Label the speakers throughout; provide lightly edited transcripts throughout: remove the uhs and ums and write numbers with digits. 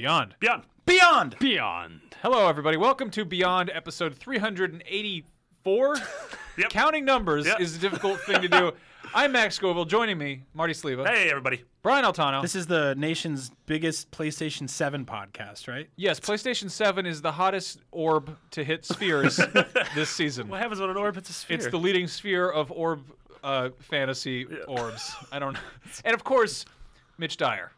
Speaker 1: Beyond.
Speaker 2: Beyond.
Speaker 3: Beyond.
Speaker 1: Beyond. Hello, everybody. Welcome to Beyond, episode 384.
Speaker 2: Yep.
Speaker 1: Counting numbers is a difficult thing to do. I'm Max Scoville. Joining me, Marty Sleva.
Speaker 2: Hey, everybody.
Speaker 1: Brian Altano.
Speaker 3: This is the nation's biggest PlayStation 7 podcast, right?
Speaker 1: Yes, PlayStation 7 is the hottest orb to hit spheres this season.
Speaker 2: What happens when an orb hits a sphere?
Speaker 1: It's the leading sphere of orb fantasy orbs. I don't know. And, of course, Mitch Dyer.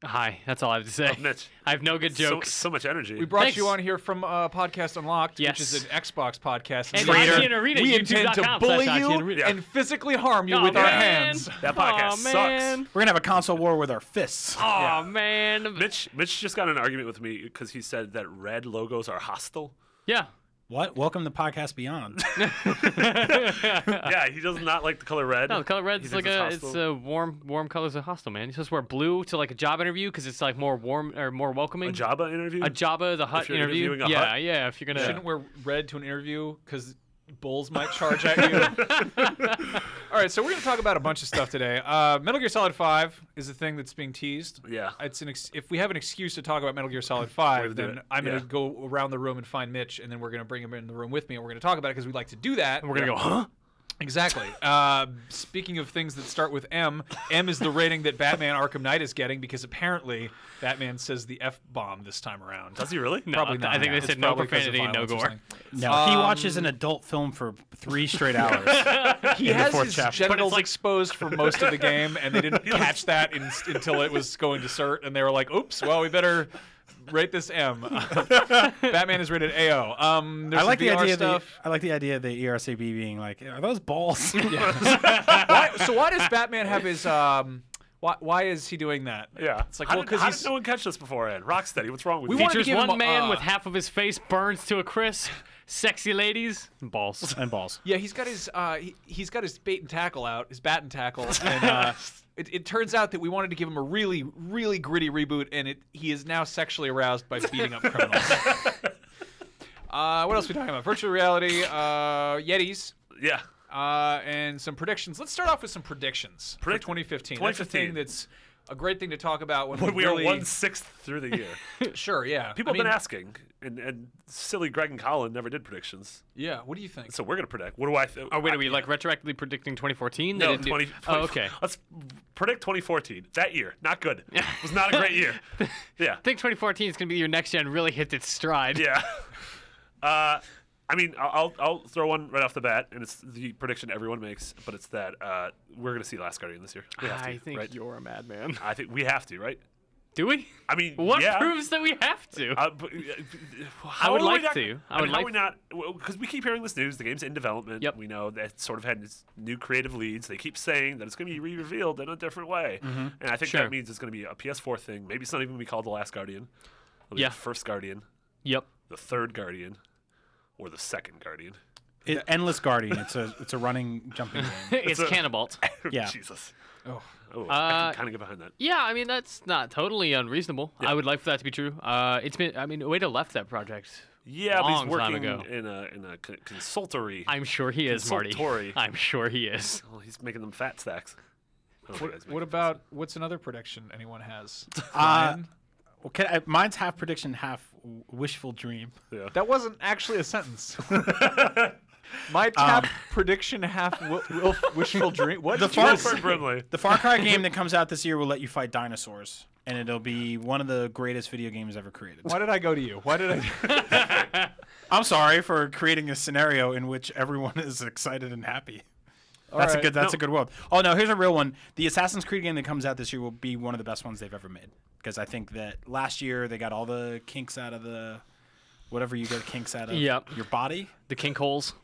Speaker 4: Hi, that's all I have to say.
Speaker 2: Oh, Mitch.
Speaker 4: I have no good jokes.
Speaker 2: So much energy.
Speaker 1: We brought
Speaker 4: Thanks.
Speaker 1: you on here from Podcast Unlocked, which is an Xbox podcast.
Speaker 4: And
Speaker 1: Traitor.
Speaker 4: Achi and Arena,
Speaker 1: We intend to
Speaker 4: youtube.com/Achi
Speaker 1: bully
Speaker 4: and
Speaker 1: you
Speaker 4: Arena.
Speaker 1: and physically harm you
Speaker 4: Oh,
Speaker 1: with our
Speaker 4: man.
Speaker 1: hands.
Speaker 2: That podcast sucks.
Speaker 4: Man.
Speaker 3: We're gonna have a console war with our fists.
Speaker 4: Oh, man.
Speaker 2: Mitch just got in an argument with me because he said that red logos are hostile.
Speaker 4: Yeah.
Speaker 3: What? Welcome to Podcast Beyond.
Speaker 2: Yeah, he does not like the color red.
Speaker 4: No, the color
Speaker 2: He
Speaker 4: red's
Speaker 2: thinks
Speaker 4: like
Speaker 2: it's
Speaker 4: it's
Speaker 2: hostile.
Speaker 4: warm colors of hostile, man. You're supposed to wear blue to like a job interview because it's like more warm or more welcoming.
Speaker 2: A Jabba interview?
Speaker 4: A Jabba the Hutt
Speaker 2: you're
Speaker 4: interview.
Speaker 2: interviewing a
Speaker 4: Yeah,
Speaker 2: Hutt?
Speaker 4: yeah. If you're gonna.
Speaker 1: Shouldn't wear red to an interview because bulls might charge at you. All right, so we're going to talk about a bunch of stuff today. Metal Gear Solid 5 is a thing that's being teased.
Speaker 2: Yeah.
Speaker 1: It's if we have an excuse to talk about Metal Gear Solid 5,
Speaker 2: gonna do
Speaker 1: then
Speaker 2: it.
Speaker 1: I'm going
Speaker 2: Yeah.
Speaker 1: to go around the room and find Mitch, and then we're going to bring him in the room with me, and we're going to talk about it because we like to do that.
Speaker 4: We're gonna go, huh?
Speaker 1: Exactly. Speaking of things that start with M, M is the rating that Batman Arkham Knight is getting because apparently Batman says the F-bomb this time around.
Speaker 2: Does he really?
Speaker 4: No,
Speaker 1: Probably not.
Speaker 4: I think they
Speaker 1: It's
Speaker 4: said no
Speaker 1: probably 'cause of
Speaker 4: profanity, no
Speaker 1: violence or
Speaker 4: gore.
Speaker 1: something.
Speaker 3: No, he watches an adult film for 3 straight hours.
Speaker 1: He
Speaker 3: in the
Speaker 1: has
Speaker 3: fourth
Speaker 1: his
Speaker 3: chapter.
Speaker 1: genitals
Speaker 4: like-
Speaker 1: exposed for most of the game, and they didn't catch that until it was going to cert, and they were like, oops, well, we better rate this M. Batman is rated AO. There's
Speaker 3: I like
Speaker 1: some
Speaker 3: the
Speaker 1: VR
Speaker 3: idea.
Speaker 1: stuff.
Speaker 3: I like the idea of the ERCB being like, "Are those balls?"
Speaker 1: Why does Batman have his... Why is he doing that?
Speaker 2: Yeah.
Speaker 1: It's like,
Speaker 2: how
Speaker 1: well,
Speaker 2: did,
Speaker 1: 'cause
Speaker 2: how
Speaker 1: he's...
Speaker 2: did no one catch this beforehand? Rocksteady, what's wrong with
Speaker 1: We
Speaker 2: you?
Speaker 1: wanted to
Speaker 4: Features
Speaker 1: give him
Speaker 4: one
Speaker 1: a-
Speaker 4: man with half of his face burns to a crisp, sexy ladies, balls.
Speaker 3: and balls.
Speaker 1: Yeah, he's got his bait and tackle out, his bat and tackle, and it turns out that we wanted to give him a really, really gritty reboot, and he is now sexually aroused by beating up criminals. What else are we talking about? Virtual reality, Yetis,
Speaker 2: Yeah.
Speaker 1: and some predictions. Let's start off with some predictions for 2015. That's a thing that's a great thing to talk about when
Speaker 2: We
Speaker 1: really...
Speaker 2: are 1/6 through the year.
Speaker 1: Sure, yeah.
Speaker 2: People have been asking, and silly Greg and Colin never did predictions.
Speaker 1: Yeah, what do you think?
Speaker 2: So we're going to predict. What do I think?
Speaker 4: Oh, wait, are we like retroactively predicting 2014? They
Speaker 2: No,
Speaker 4: didn't do-
Speaker 2: 20,
Speaker 4: Oh, okay.
Speaker 2: Let's predict 2014. That year. Not good. It was not a great year. Yeah.
Speaker 4: I think 2014 is going to be your next gen really hit its stride.
Speaker 2: Yeah. I mean, I'll throw one right off the bat, and it's the prediction everyone makes, but it's that we're going to see Last Guardian this year. We have to,
Speaker 4: I think
Speaker 2: right?
Speaker 4: you're a madman.
Speaker 2: I think we have to, right?
Speaker 4: Do we?
Speaker 2: I mean,
Speaker 4: What
Speaker 2: yeah.
Speaker 4: proves that we have to?
Speaker 2: How
Speaker 4: would
Speaker 2: are we
Speaker 4: like
Speaker 2: not-
Speaker 4: to.
Speaker 2: I mean, how are we not? Because we keep hearing this news. The game's in development.
Speaker 4: Yep.
Speaker 2: We know that it's sort of had its new creative leads. They keep saying that it's going to be re-revealed in a different way, and I think
Speaker 4: Sure.
Speaker 2: that means it's going to be a PS4 thing. Maybe it's not even going to be called The Last Guardian. It'll be
Speaker 4: Yeah.
Speaker 2: the first Guardian,
Speaker 4: Yep.
Speaker 2: the third Guardian, or the second Guardian.
Speaker 3: Endless Guardian. It's a running jumping game.
Speaker 4: It's
Speaker 2: a-
Speaker 4: Cannibalt.
Speaker 3: Yeah.
Speaker 2: Jesus.
Speaker 1: Oh.
Speaker 2: Oh, I can kind of get behind that.
Speaker 4: Yeah, I mean that's not totally unreasonable. I would like for that to be true. It's been, I mean, Ueda left that project.
Speaker 2: Yeah, but he's
Speaker 4: Long time
Speaker 2: working
Speaker 4: ago.
Speaker 2: in a consultory.
Speaker 4: I'm sure he is, Marty.
Speaker 2: Consultory.
Speaker 4: I'm sure he is.
Speaker 2: Oh, he's making them fat stacks. I don't know if you guys make
Speaker 1: What
Speaker 2: them
Speaker 1: about, what's another prediction anyone has?
Speaker 3: Uh,
Speaker 1: Brian?
Speaker 3: Okay, mine's half prediction, half wishful dream.
Speaker 2: fat. Yeah.
Speaker 1: That wasn't actually a sentence. My tap prediction half wishful dream. What?
Speaker 3: The
Speaker 1: did you
Speaker 3: far-
Speaker 1: just say?
Speaker 2: Wilford Brimley.
Speaker 3: The Far Cry game that comes out this year will let you fight dinosaurs, and it'll be one of the greatest video games ever created.
Speaker 1: Why did I go to you? Why did I?
Speaker 3: I'm sorry for creating a scenario in which everyone is excited and happy. That's
Speaker 1: right.
Speaker 3: a good world. Oh no, here's a real one. The Assassin's Creed game that comes out this year will be one of the best ones they've ever made, because I think that last year they got all the kinks out of the whatever you get kinks out of
Speaker 4: Yep.
Speaker 3: your body.
Speaker 4: The kink holes.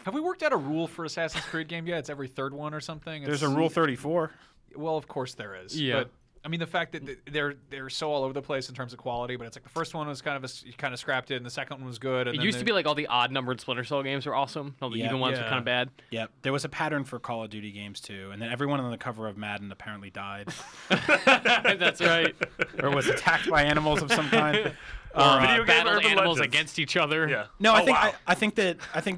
Speaker 1: Have we worked out a rule for Assassin's Creed game yet? It's every third one or something.
Speaker 3: There's a rule 34.
Speaker 1: Well, of course there is.
Speaker 4: Yeah.
Speaker 1: But I mean, the fact that they're so all over the place in terms of quality, but it's like the first one was kind of scrapped it, and the second one was good. And
Speaker 4: It
Speaker 1: then
Speaker 4: used to be like all the odd-numbered Splinter Cell games were awesome. All the
Speaker 3: Yeah.
Speaker 4: even ones were
Speaker 1: Yeah.
Speaker 4: kind of bad.
Speaker 3: Yep. There was a pattern for Call of Duty games too, and then everyone on the cover of Madden apparently died
Speaker 4: That's right.
Speaker 3: or was attacked by animals of some kind.
Speaker 2: Video game
Speaker 4: battled
Speaker 2: Urban
Speaker 4: animals
Speaker 2: Legends.
Speaker 4: against each other.
Speaker 2: Yeah.
Speaker 3: No, I
Speaker 2: Oh,
Speaker 3: think
Speaker 2: wow.
Speaker 3: I think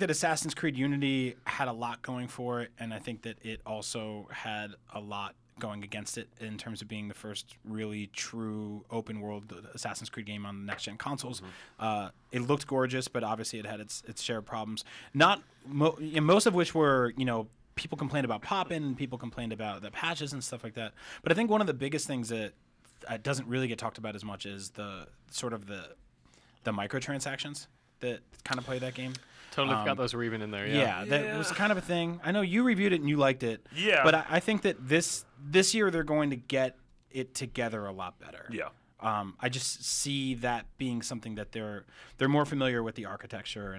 Speaker 3: that Assassin's Creed Unity had a lot going for it, and I think that it also had a lot going against it in terms of being the first really true open world Assassin's Creed game on next gen consoles. It looked gorgeous, but obviously it had its share of problems. Not most of which were people complained about pop-in, people complained about the patches and stuff like that. But I think one of the biggest things that doesn't really get talked about as much is the microtransactions that kind of play that game.
Speaker 4: Totally forgot those were even in there.
Speaker 3: Yeah, that was kind of a thing. I know you reviewed it and you liked it.
Speaker 2: Yeah.
Speaker 3: But I think that this year they're going to get it together a lot better.
Speaker 2: Yeah.
Speaker 3: I just see that being something that they're more familiar with the architecture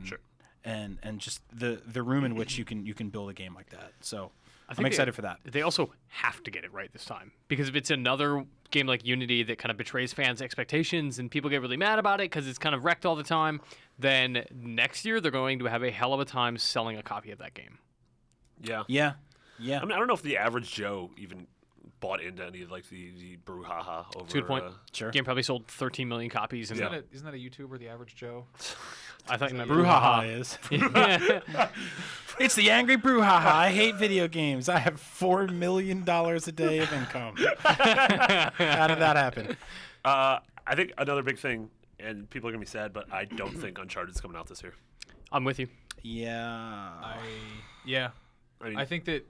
Speaker 3: and just the room in which you can build a game like that. So I'm excited for that.
Speaker 4: They also have to get it right this time, because if it's another game like Unity that kind of betrays fans' expectations and people get really mad about it because it's kind of wrecked all the time, then next year they're going to have a hell of a time selling a copy of that game.
Speaker 2: Yeah.
Speaker 3: Yeah.
Speaker 2: I mean, I don't know if the average Joe even bought into any of like the brouhaha over.
Speaker 4: It's a good point.
Speaker 3: Sure.
Speaker 4: Game probably sold 13 million copies. And
Speaker 1: Isn't that a YouTuber, the average Joe?
Speaker 4: I thought you meant
Speaker 3: Brouhaha is. It's the angry brouhaha. I hate video games. I have $4 million a day of income. How did that happen?
Speaker 2: I think another big thing, and people are gonna be sad, but I don't think Uncharted's coming out this year.
Speaker 4: I'm with you.
Speaker 3: Yeah.
Speaker 1: I think that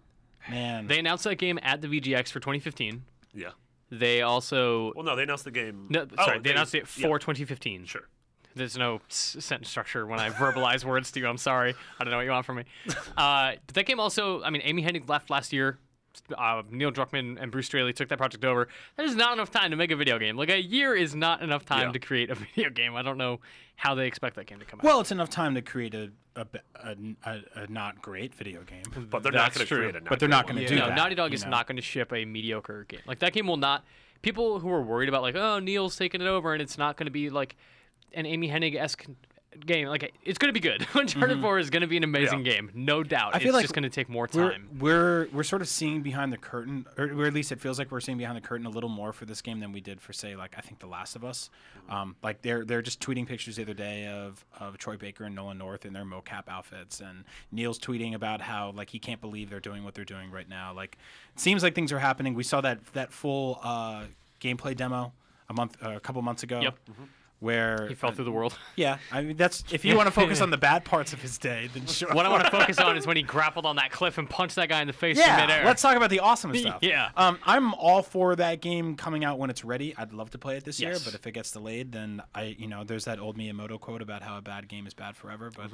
Speaker 3: Man.
Speaker 4: They announced that game at the VGX for 2015.
Speaker 2: Yeah.
Speaker 4: They also...
Speaker 2: Well, no, they announced the game.
Speaker 4: No, sorry, they announced it for 2015.
Speaker 2: Sure.
Speaker 4: There's no sentence structure when I verbalize words to you. I'm sorry. I don't know what you want from me. But that game also, I mean, Amy Hennig left last year. Neil Druckmann and Bruce Straley took that project over. That is not enough time to make a video game. Like, a year is not enough time to create a video game. I don't know how they expect that game to come out.
Speaker 3: Well, it's enough time to create a not great video game.
Speaker 2: But they're not going to create a
Speaker 3: But they're not going to do
Speaker 4: No,
Speaker 3: that.
Speaker 4: Naughty Dog is not going to ship a mediocre game. Like, that game will not... People who are worried about, like, oh, Neil's taking it over and it's not going to be, like, an Amy Hennig-esque game, like, it's going to be good. Uncharted 4 is going to be an amazing game, no doubt.
Speaker 3: I feel
Speaker 4: it's
Speaker 3: like
Speaker 4: just going to take more time.
Speaker 3: We're sort of seeing behind the curtain, or at least it feels like we're seeing behind the curtain a little more for this game than we did for, say, like, I think The Last of Us. Like, they're just tweeting pictures the other day of Troy Baker and Nolan North in their mocap outfits, and Neil's tweeting about how, like, he can't believe they're doing what they're doing right now. Like, it seems like things are happening. We saw that full gameplay demo a couple months ago.
Speaker 4: Yep.
Speaker 3: Where
Speaker 4: He fell through the world.
Speaker 3: Yeah, I mean, that's if you want to focus on the bad parts of his day, then sure.
Speaker 4: What I want to focus on is when he grappled on that cliff and punched that guy in the face in
Speaker 3: Yeah,
Speaker 4: midair.
Speaker 3: let's talk about the awesome stuff.
Speaker 4: Yeah.
Speaker 3: I'm all for that game coming out when it's ready. I'd love to play it this year,
Speaker 4: Yes.
Speaker 3: but if it gets delayed, then there's that old Miyamoto quote about how a bad game is bad forever, but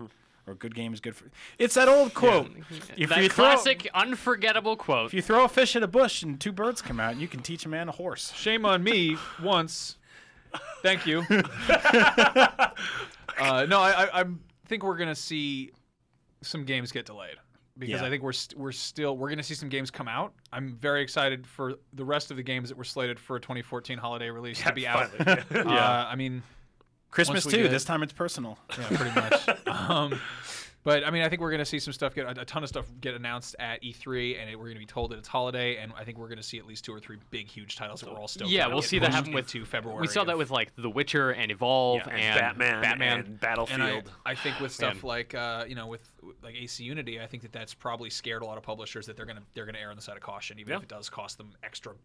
Speaker 3: or a good game is good for. It's that old quote. If
Speaker 4: that
Speaker 3: you
Speaker 4: classic, unforgettable quote.
Speaker 3: if you throw a fish at a bush and two birds come out, you can teach a man a horse.
Speaker 1: shame on me once. Thank you. No, I think we're gonna see some games get delayed because I think we're gonna see some games come out. I'm very excited for the rest of the games that were slated for a 2014 holiday release to be out. I mean,
Speaker 3: Christmas
Speaker 1: once we
Speaker 3: too.
Speaker 1: get-
Speaker 3: This time it's personal.
Speaker 1: yeah, pretty much. But I mean, I think we're going to see some stuff a ton of stuff get announced at E3, and we're going to be told that it's holiday, and I think we're going to see at least 2 or 3 big, huge titles that we're all stoked.
Speaker 4: Yeah,
Speaker 1: about
Speaker 4: we'll
Speaker 1: get
Speaker 4: see that
Speaker 1: pushed
Speaker 4: happen with
Speaker 1: into February.
Speaker 4: We saw that with like The Witcher and Evolve and
Speaker 2: Batman and Battlefield.
Speaker 1: And I think with stuff like with like AC Unity, I think that's probably scared a lot of publishers that they're gonna err on the side of caution, even if it does cost them extra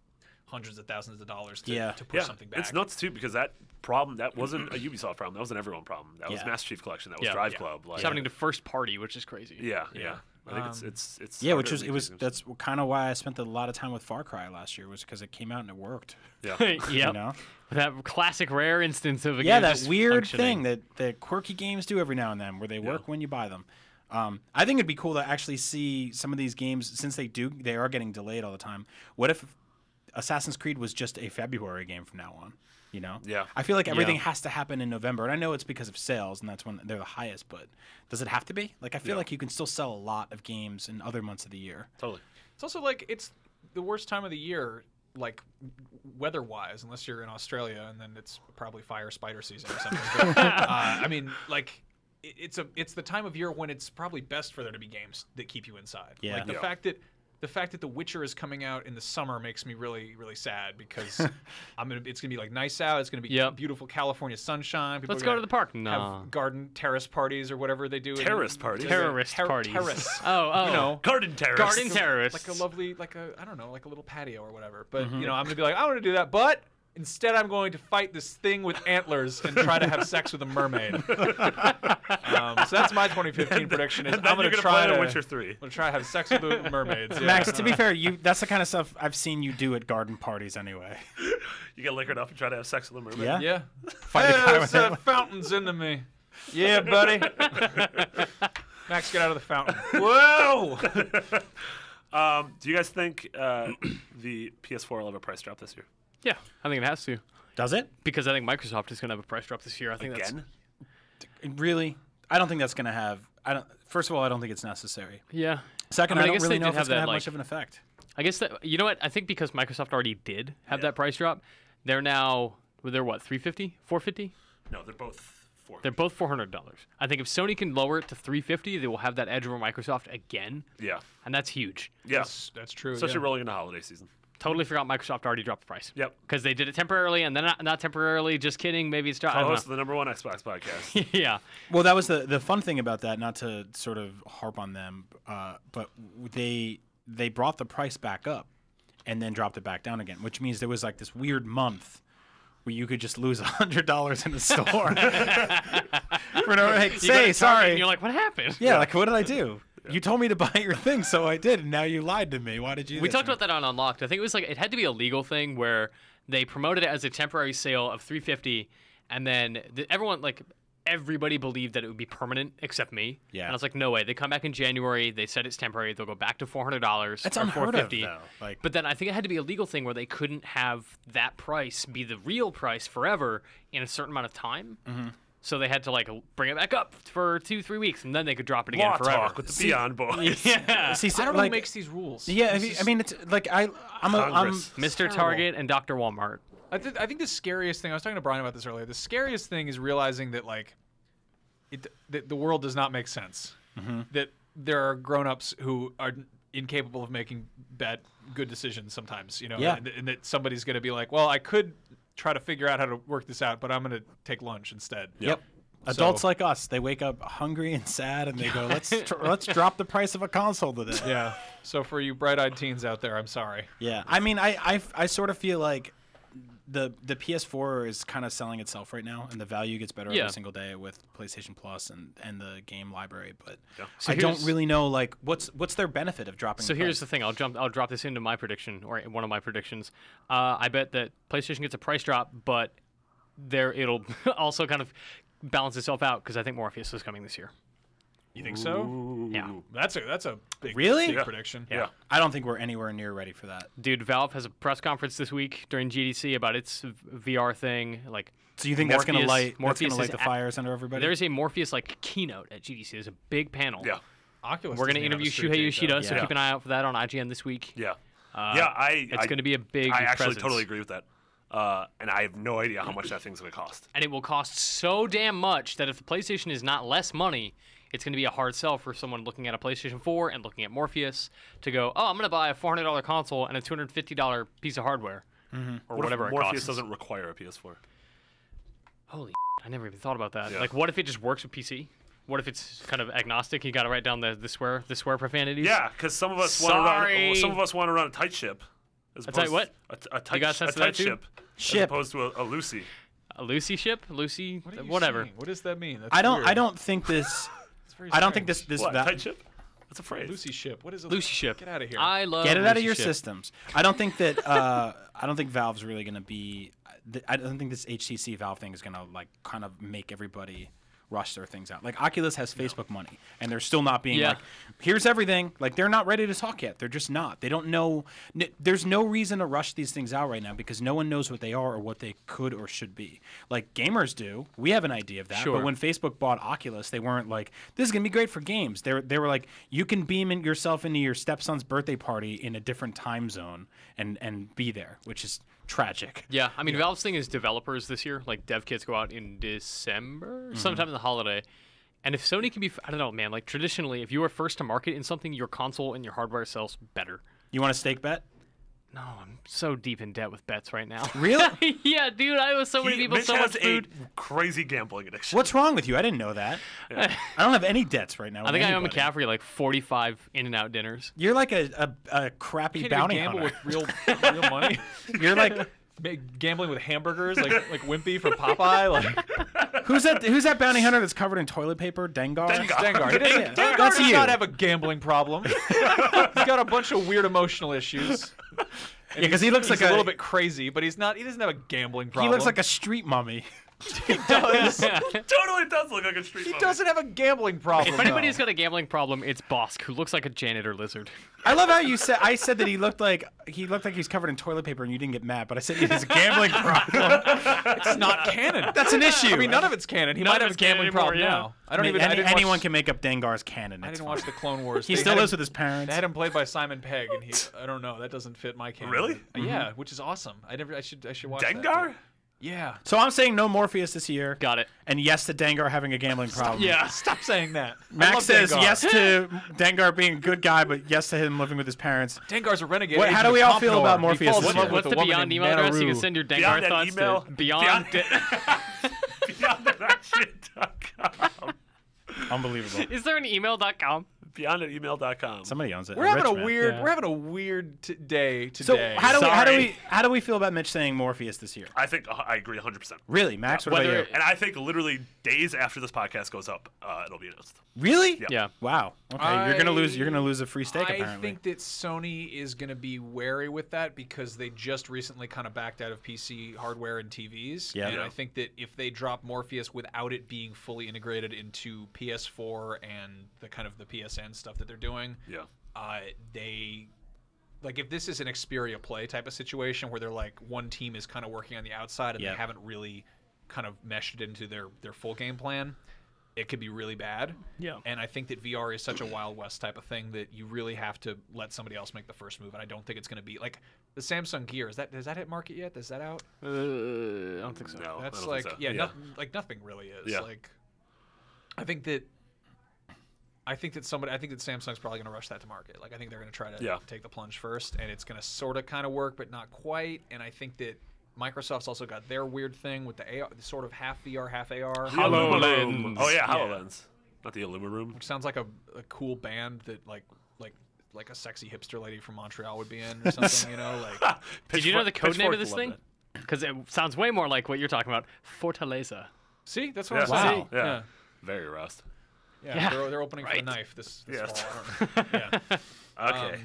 Speaker 1: hundreds of thousands of dollars to push something back.
Speaker 2: It's nuts too because that wasn't a Ubisoft problem. That was an everyone problem. That was Master Chief Collection. That was Drive Club. Like,
Speaker 4: it's happening to first party, which is crazy.
Speaker 2: Yeah. I think it's
Speaker 3: Yeah,
Speaker 2: harder to make these games.
Speaker 3: that's kind of why I spent a lot of time with Far Cry last year, was because it came out and it worked.
Speaker 2: Yeah.
Speaker 4: Yep.
Speaker 3: You know?
Speaker 4: That classic rare instance of a game
Speaker 3: That
Speaker 4: just
Speaker 3: weird
Speaker 4: functioning.
Speaker 3: thing that quirky games do every now and then, where they work when you buy them. I think it'd be cool to actually see some of these games, since they are getting delayed all the time. What if Assassin's Creed was just a February game from now on? You know?
Speaker 2: Yeah.
Speaker 3: I feel like everything has to happen in November, and I know it's because of sales, and that's when they're the highest. But does it have to be? Like, I feel like you can still sell a lot of games in other months of the year.
Speaker 2: Totally.
Speaker 1: It's also like it's the worst time of the year, like weather-wise, unless you're in Australia, and then it's probably fire spider season or something. But, I mean, like it's the time of year when it's probably best for there to be games that keep you inside.
Speaker 3: Yeah.
Speaker 1: Like the fact that the fact that The Witcher is coming out in the summer makes me really, really sad because it's gonna be like nice out. It's gonna be beautiful California sunshine. People
Speaker 4: Let's go to the park. No.
Speaker 1: Have garden terrace parties or whatever they do.
Speaker 2: Terrace parties.
Speaker 4: Terrorist parties.
Speaker 1: Terrace.
Speaker 4: Oh.
Speaker 1: You know,
Speaker 2: Garden terrace.
Speaker 4: Garden terrace.
Speaker 1: like a lovely, I don't know, like a little patio or whatever. But you know, I'm gonna be like, I want to do that, but instead I'm going to fight this thing with antlers and try to have sex with a mermaid. So that's my 2015 prediction. Is I'm going to try
Speaker 2: play Witcher 3.
Speaker 1: I'm going to try to have sex with the mermaids. Yeah.
Speaker 3: Max, to be fair, that's the kind of stuff I've seen you do at garden parties anyway.
Speaker 2: You get liquored up and try to have sex with a mermaid.
Speaker 3: Yeah.
Speaker 1: Yeah.
Speaker 3: Fight a guy with
Speaker 1: There's fountains into me. Yeah, buddy. Max, get out of the fountain. Whoa!
Speaker 2: Do you guys think the PS4 will have a price drop this year?
Speaker 4: Yeah, I think it has to.
Speaker 3: Does it?
Speaker 4: Because I think Microsoft is going to have a price drop this year. I think
Speaker 2: Again?
Speaker 3: Really? I don't think that's going to have. First of all, I don't think it's necessary.
Speaker 4: Yeah.
Speaker 3: Second,
Speaker 4: I
Speaker 3: I
Speaker 4: mean, I
Speaker 3: don't
Speaker 4: guess
Speaker 3: really
Speaker 4: they
Speaker 3: know
Speaker 4: did
Speaker 3: if
Speaker 4: have
Speaker 3: it's going to
Speaker 4: that,
Speaker 3: have
Speaker 4: like-
Speaker 3: much of an effect.
Speaker 4: I guess that, you know what? I think because Microsoft already did have that price drop, they're now, they're what, $350, $450?
Speaker 2: No, they're both $400.
Speaker 4: They're both $400. I think if Sony can lower it to $350, they will have that edge over Microsoft again,
Speaker 2: Yeah.
Speaker 4: and that's huge.
Speaker 2: Yeah.
Speaker 1: That's true.
Speaker 2: Especially
Speaker 1: yeah.
Speaker 2: rolling into holiday season.
Speaker 4: Totally forgot Microsoft already dropped the price.
Speaker 2: Yep.
Speaker 4: Because they did it temporarily, and then not temporarily. Just kidding. Maybe it's dropped. I don't
Speaker 2: Co-host of the #1 Xbox podcast.
Speaker 4: know. Yeah.
Speaker 3: Well, that was the fun thing about that. Not to sort of harp on them, but they brought the price back up, and then dropped it back down again, which means there was like this weird month where you could just lose $100 in the store. For no, hey,
Speaker 4: You go
Speaker 3: say
Speaker 4: to Target
Speaker 3: sorry.
Speaker 4: And you're like, what happened?
Speaker 3: Yeah, like what did I do? You told me to buy your thing, so I did, and now you lied to me. Why did you?
Speaker 4: We talked about that on Unlocked. I think it was like it had to be a legal thing where they promoted it as a temporary sale of $350, and then everybody believed that it would be permanent except me.
Speaker 3: Yeah.
Speaker 4: And I was like, no way. They come back in January. They said it's temporary. They'll go back to $400.
Speaker 3: That's
Speaker 4: or
Speaker 3: unheard of,
Speaker 4: $450.
Speaker 3: though. Like,
Speaker 4: But then I think it had to be a legal thing where they couldn't have that price be the real price forever in a certain amount of time. Mm-hmm. So they had to like bring it back up for 2-3 weeks, and then they could drop it again
Speaker 2: Law
Speaker 4: forever.
Speaker 2: talk with the Beyond Boys.
Speaker 4: Yeah.
Speaker 3: see,
Speaker 1: I don't know
Speaker 3: like,
Speaker 1: who makes these rules.
Speaker 3: Yeah,
Speaker 1: This
Speaker 3: I mean, it's like I'm
Speaker 2: Congress.
Speaker 4: Mr.
Speaker 1: terrible.
Speaker 4: Target and Dr. Walmart.
Speaker 1: I think the scariest thing, I was talking to Brian about this earlier, the scariest thing is realizing that like that the world does not make sense.
Speaker 3: Mm-hmm.
Speaker 1: That there are grown-ups who are incapable of making good decisions sometimes, you know,
Speaker 3: Yeah.
Speaker 1: and that somebody's going to be like, well, I could try to figure out how to work this out, but I'm going to take lunch instead.
Speaker 3: Yep. Adults like us, they wake up hungry and sad, and they go, "Let's drop the price of a console today."
Speaker 1: Yeah. So for you bright-eyed teens out there, I'm sorry.
Speaker 3: Yeah. I mean, I sort of feel like the PS4 is kind of selling itself right now, and the value gets better
Speaker 4: Yeah.
Speaker 3: every single day with PlayStation Plus and the game library. But
Speaker 4: So
Speaker 3: I don't
Speaker 4: here's-
Speaker 3: really know like what's their benefit of dropping.
Speaker 4: So
Speaker 3: the
Speaker 4: here's
Speaker 3: price?
Speaker 4: the thing. I'll drop this into my prediction, or one of my predictions. I bet that PlayStation gets a price drop, but it'll also kind of balance itself out because I think Morpheus is coming this year.
Speaker 1: You think so?
Speaker 2: Ooh.
Speaker 4: Yeah.
Speaker 1: That's a big,
Speaker 3: Really?
Speaker 1: big
Speaker 2: Yeah.
Speaker 1: prediction.
Speaker 2: Yeah.
Speaker 3: I don't think we're anywhere near ready for that.
Speaker 4: Dude, Valve has a press conference this week during GDC about its VR thing. Like,
Speaker 3: So you think that's going to
Speaker 4: Morpheus-
Speaker 3: light
Speaker 4: Morpheus
Speaker 3: the
Speaker 4: is
Speaker 3: fires under everybody?
Speaker 4: there's a Morpheus like keynote at GDC. There's a big panel.
Speaker 2: Yeah.
Speaker 1: Oculus.
Speaker 4: We're gonna
Speaker 1: doesn't have a
Speaker 4: interview
Speaker 1: straight
Speaker 4: Shuhei
Speaker 1: date,
Speaker 4: Yoshida,
Speaker 1: though.
Speaker 4: so
Speaker 3: Yeah.
Speaker 4: keep an eye out for that on IGN this week.
Speaker 2: Yeah.
Speaker 4: It's
Speaker 2: I
Speaker 4: going to be a big
Speaker 2: I actually
Speaker 4: presence.
Speaker 2: totally agree with that. And I have no idea how much that thing's going to cost.
Speaker 4: And it will cost so damn much that if the PlayStation is not less money, it's going to be a hard sell for someone looking at a PlayStation 4 and looking at Morpheus to go, oh, I'm going to buy a $400 console and a $250 piece of hardware or
Speaker 2: What
Speaker 4: whatever
Speaker 2: if
Speaker 4: it
Speaker 2: Morpheus
Speaker 4: costs.
Speaker 2: doesn't require a PS4?
Speaker 4: Holy I never even thought about that.
Speaker 2: Yeah.
Speaker 4: Like, what if it just works with PC? What if it's kind of agnostic? You got to write down the swear profanities.
Speaker 2: Yeah, because some of us
Speaker 4: Sorry.
Speaker 2: want to run a tight ship. As
Speaker 4: A tight
Speaker 2: opposed-
Speaker 4: what?
Speaker 2: A tight,
Speaker 4: got a sense
Speaker 2: a
Speaker 4: of that
Speaker 2: tight
Speaker 4: too?
Speaker 2: ship. As
Speaker 3: Ship.
Speaker 2: opposed to a Lucy.
Speaker 4: A Lucy ship, Lucy,
Speaker 1: What are you
Speaker 4: whatever.
Speaker 1: saying? What does that mean? That's
Speaker 3: I don't
Speaker 1: weird.
Speaker 3: think this.
Speaker 1: It's very
Speaker 3: I don't think
Speaker 1: strange.
Speaker 3: this
Speaker 2: What?
Speaker 3: va-
Speaker 2: Tight ship? That's a phrase.
Speaker 1: Lucy ship. What is a
Speaker 4: Lucy ship.
Speaker 1: Get out of here.
Speaker 4: I love
Speaker 3: Get it out of
Speaker 4: Lucy
Speaker 3: your
Speaker 4: ship.
Speaker 3: systems. I don't think that. I don't think Valve's really going to be. I don't think this HTC Valve thing is going to like kind of make everybody rush their things out. Like Oculus has Facebook money, and they're still not being
Speaker 4: Yeah.
Speaker 3: like, here's everything. Like they're not ready to talk yet. They're just not. They don't know. There's no reason to rush these things out right now because no one knows what they are or what they could or should be. Like gamers do. We have an idea of that.
Speaker 4: Sure.
Speaker 3: But when Facebook bought Oculus, they weren't like, this is gonna be great for games. They were like, you can beam yourself into your stepson's birthday party in a different time zone and be there, which is tragic.
Speaker 4: Yeah, I mean, Valve's thing is developers this year. Like, dev kits go out in December, sometime in the holiday. And if Sony can be, I don't know, man, like, traditionally, if you are first to market in something, your console and your hardware sells better.
Speaker 3: You want a steak bet?
Speaker 4: No, I'm so deep in debt with bets right now.
Speaker 3: Really?
Speaker 4: Yeah, dude, I owe so many people
Speaker 2: Mitch
Speaker 4: so
Speaker 2: has
Speaker 4: much food.
Speaker 2: a crazy gambling addiction.
Speaker 3: What's wrong with you? I didn't know that. I don't have any debts right now.
Speaker 4: I think I owe
Speaker 3: anybody.
Speaker 4: McCaffrey like 45 In-N-Out dinners.
Speaker 3: You're like a crappy
Speaker 1: Can't
Speaker 3: bounty
Speaker 1: even gamble
Speaker 3: hunter.
Speaker 1: with real money.
Speaker 3: You're like
Speaker 1: Gambling with hamburgers, like Wimpy from Popeye. Like
Speaker 3: who's that bounty hunter that's covered in toilet paper? Dengar.
Speaker 1: Dengar. He doesn't, Dengar
Speaker 3: That's
Speaker 1: does
Speaker 3: you.
Speaker 1: not have a gambling problem. He's got a bunch of weird emotional issues.
Speaker 3: Yeah, because he looks
Speaker 1: He's
Speaker 3: like
Speaker 1: a little bit crazy, but he's not. He doesn't have a gambling
Speaker 3: He
Speaker 1: problem.
Speaker 3: looks like a street mummy.
Speaker 1: He does.
Speaker 2: Totally does look like a street.
Speaker 1: He
Speaker 2: mummy.
Speaker 1: doesn't have a gambling problem.
Speaker 4: If anybody's got a gambling problem, it's Bosk, who looks like a janitor lizard.
Speaker 3: I love how you said. I said that he looked like he's covered in toilet paper, and you didn't get mad. But I said he has a gambling problem.
Speaker 1: It's not canon.
Speaker 3: That's an issue.
Speaker 1: I mean, none of it's canon. He
Speaker 4: None
Speaker 1: might
Speaker 4: of
Speaker 1: have a
Speaker 4: it's canon
Speaker 1: gambling problem
Speaker 4: anymore,
Speaker 1: now. I don't
Speaker 3: I mean,
Speaker 1: even. I didn't
Speaker 3: anyone
Speaker 1: watch,
Speaker 3: can make up Dengar's canon.
Speaker 1: I
Speaker 3: It's
Speaker 1: didn't
Speaker 3: fine.
Speaker 1: watch the Clone Wars.
Speaker 3: He
Speaker 1: They
Speaker 3: still
Speaker 1: had
Speaker 3: lives
Speaker 1: him-
Speaker 3: with his parents.
Speaker 1: They had him played by Simon Pegg, and he. I don't know. That doesn't fit my canon.
Speaker 2: Really?
Speaker 1: Yeah, which is awesome. I should watch that.
Speaker 2: Dengar?
Speaker 1: Yeah.
Speaker 3: So I'm saying no Morpheus this year.
Speaker 4: Got it.
Speaker 3: And yes to Dengar having a gambling problem.
Speaker 1: Yeah. Stop saying that. I
Speaker 3: Max
Speaker 1: love
Speaker 3: says
Speaker 1: Dengar.
Speaker 3: yes to Dengar being a good guy, but yes to him living with his parents.
Speaker 1: Dengar's a renegade.
Speaker 3: How
Speaker 1: agent
Speaker 3: do
Speaker 1: of
Speaker 3: we all feel
Speaker 1: Compnor.
Speaker 3: about
Speaker 1: He
Speaker 3: Morpheus
Speaker 1: falls
Speaker 3: this
Speaker 1: in
Speaker 3: year?
Speaker 1: love
Speaker 4: What's
Speaker 1: with
Speaker 4: the
Speaker 1: a woman
Speaker 4: Beyond
Speaker 1: named
Speaker 4: email address? You can
Speaker 1: Manaru.
Speaker 4: send your
Speaker 2: Beyond
Speaker 4: Dengar
Speaker 2: that
Speaker 4: thoughts
Speaker 2: email.
Speaker 4: to beyond.
Speaker 2: Beyond@shit.com.
Speaker 3: Unbelievable.
Speaker 4: Is there an email.com?
Speaker 2: Beyond@email.com.
Speaker 3: Somebody owns it.
Speaker 1: We're having a
Speaker 3: rich man.
Speaker 1: weird.
Speaker 4: Yeah.
Speaker 1: We're having a weird day
Speaker 3: So
Speaker 1: today.
Speaker 3: how do we feel about Mitch saying Morpheus this year?
Speaker 2: I think I agree 100%.
Speaker 3: Really, Max? What about
Speaker 4: Whether-
Speaker 3: you?
Speaker 2: And I think literally days after this podcast goes up, it'll be announced.
Speaker 3: Really?
Speaker 2: Yeah.
Speaker 4: Yeah.
Speaker 3: Wow. Okay, you're gonna lose. You're gonna lose a free steak
Speaker 1: I
Speaker 3: apparently.
Speaker 1: think that Sony is going to be wary with that because they just recently kind of backed out of PC hardware and TVs.
Speaker 3: Yeah.
Speaker 1: And
Speaker 3: Yeah.
Speaker 1: I think that if they drop Morpheus without it being fully integrated into PS4 and the kind of the PSN stuff that they're doing,
Speaker 2: Yeah.
Speaker 1: they like if this is an Xperia Play type of situation where they're like one team is kind of working on the outside and
Speaker 3: Yep.
Speaker 1: they haven't really kind of meshed it into their full game plan, it could be really bad.
Speaker 4: Yeah.
Speaker 1: And I think that VR is such a Wild West type of thing that you really have to let somebody else make the first move. And I don't think it's going to be like the Samsung Gear. Does that hit market yet? Is that out?
Speaker 4: I don't think so.
Speaker 2: No, I
Speaker 1: That's
Speaker 2: don't
Speaker 1: like
Speaker 2: think so.
Speaker 1: yeah, nothing really is.
Speaker 2: Yeah.
Speaker 1: Like I think that Samsung's probably going to rush that to market. Like I think they're going to try to take the plunge first, and it's going to sort of kind of work, but not quite. And I think that Microsoft's also got their weird thing with the AR, the sort of half VR, half AR.
Speaker 2: HoloLens. Oh yeah,
Speaker 1: Yeah.
Speaker 2: HoloLens. Not the Illumaroom.
Speaker 1: Which sounds like a cool band that like a sexy hipster lady from Montreal would be in or something, you know? Like
Speaker 4: Did you know the code name of
Speaker 2: Pitchfork
Speaker 4: this
Speaker 2: will
Speaker 4: thing?
Speaker 2: love
Speaker 4: Because it sounds way more like what you're talking about. Fortaleza.
Speaker 1: see, that's
Speaker 2: that.
Speaker 1: what
Speaker 2: Yeah.
Speaker 1: I'm
Speaker 3: Wow.
Speaker 1: saying.
Speaker 2: Yeah.
Speaker 1: Yeah.
Speaker 2: Very Rust.
Speaker 1: Yeah.
Speaker 4: Yeah.
Speaker 1: They're opening for
Speaker 4: Right.
Speaker 1: the knife this
Speaker 2: Yes.
Speaker 1: fall. I don't know. Yeah.
Speaker 2: Okay.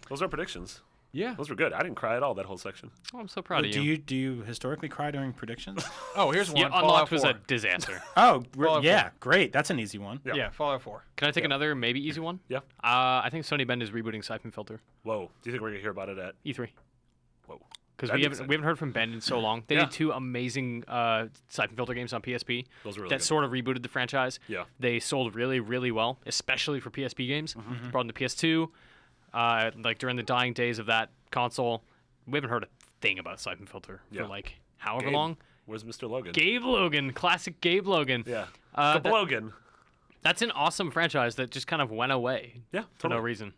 Speaker 2: Those are predictions.
Speaker 1: Yeah.
Speaker 2: Those were good. I didn't cry at all that whole section.
Speaker 4: Oh, I'm so proud of you.
Speaker 3: Do you historically cry during predictions?
Speaker 1: Oh, here's one.
Speaker 4: Yeah,
Speaker 1: Fallout
Speaker 4: Unlocked was
Speaker 1: 4.
Speaker 4: a disaster.
Speaker 3: Oh,
Speaker 1: Fallout
Speaker 3: yeah,
Speaker 1: 4.
Speaker 3: great. That's an easy one.
Speaker 2: Yeah.
Speaker 1: Yeah, Fallout 4.
Speaker 4: Can I take another maybe easy one?
Speaker 2: Yeah.
Speaker 4: I think Sony Bend is rebooting Siphon Filter
Speaker 2: Whoa. Do you think we're gonna hear about it at?
Speaker 4: E3
Speaker 2: Whoa.
Speaker 4: because
Speaker 2: That'd
Speaker 4: we
Speaker 2: be
Speaker 4: haven't heard from Bend in so long. They
Speaker 2: Yeah.
Speaker 4: did two amazing Siphon Filter games on PSP
Speaker 2: Those were really
Speaker 4: that
Speaker 2: good.
Speaker 4: sort of rebooted the franchise.
Speaker 2: Yeah.
Speaker 4: They sold really, really well, especially for PSP games.
Speaker 2: Mm-hmm.
Speaker 4: Brought them to PS2. Like during the dying days of that console, we haven't heard a thing about Siphon Filter
Speaker 2: Yeah.
Speaker 4: for like however
Speaker 2: Gabe.
Speaker 4: long.
Speaker 2: Where's Mr. Logan?
Speaker 4: Gabe Logan, classic Gabe Logan.
Speaker 2: Yeah.
Speaker 4: That-
Speaker 2: Logan.
Speaker 4: That's an awesome franchise that just kind of went away
Speaker 2: Yeah.
Speaker 4: for no
Speaker 2: Totally.
Speaker 4: reason.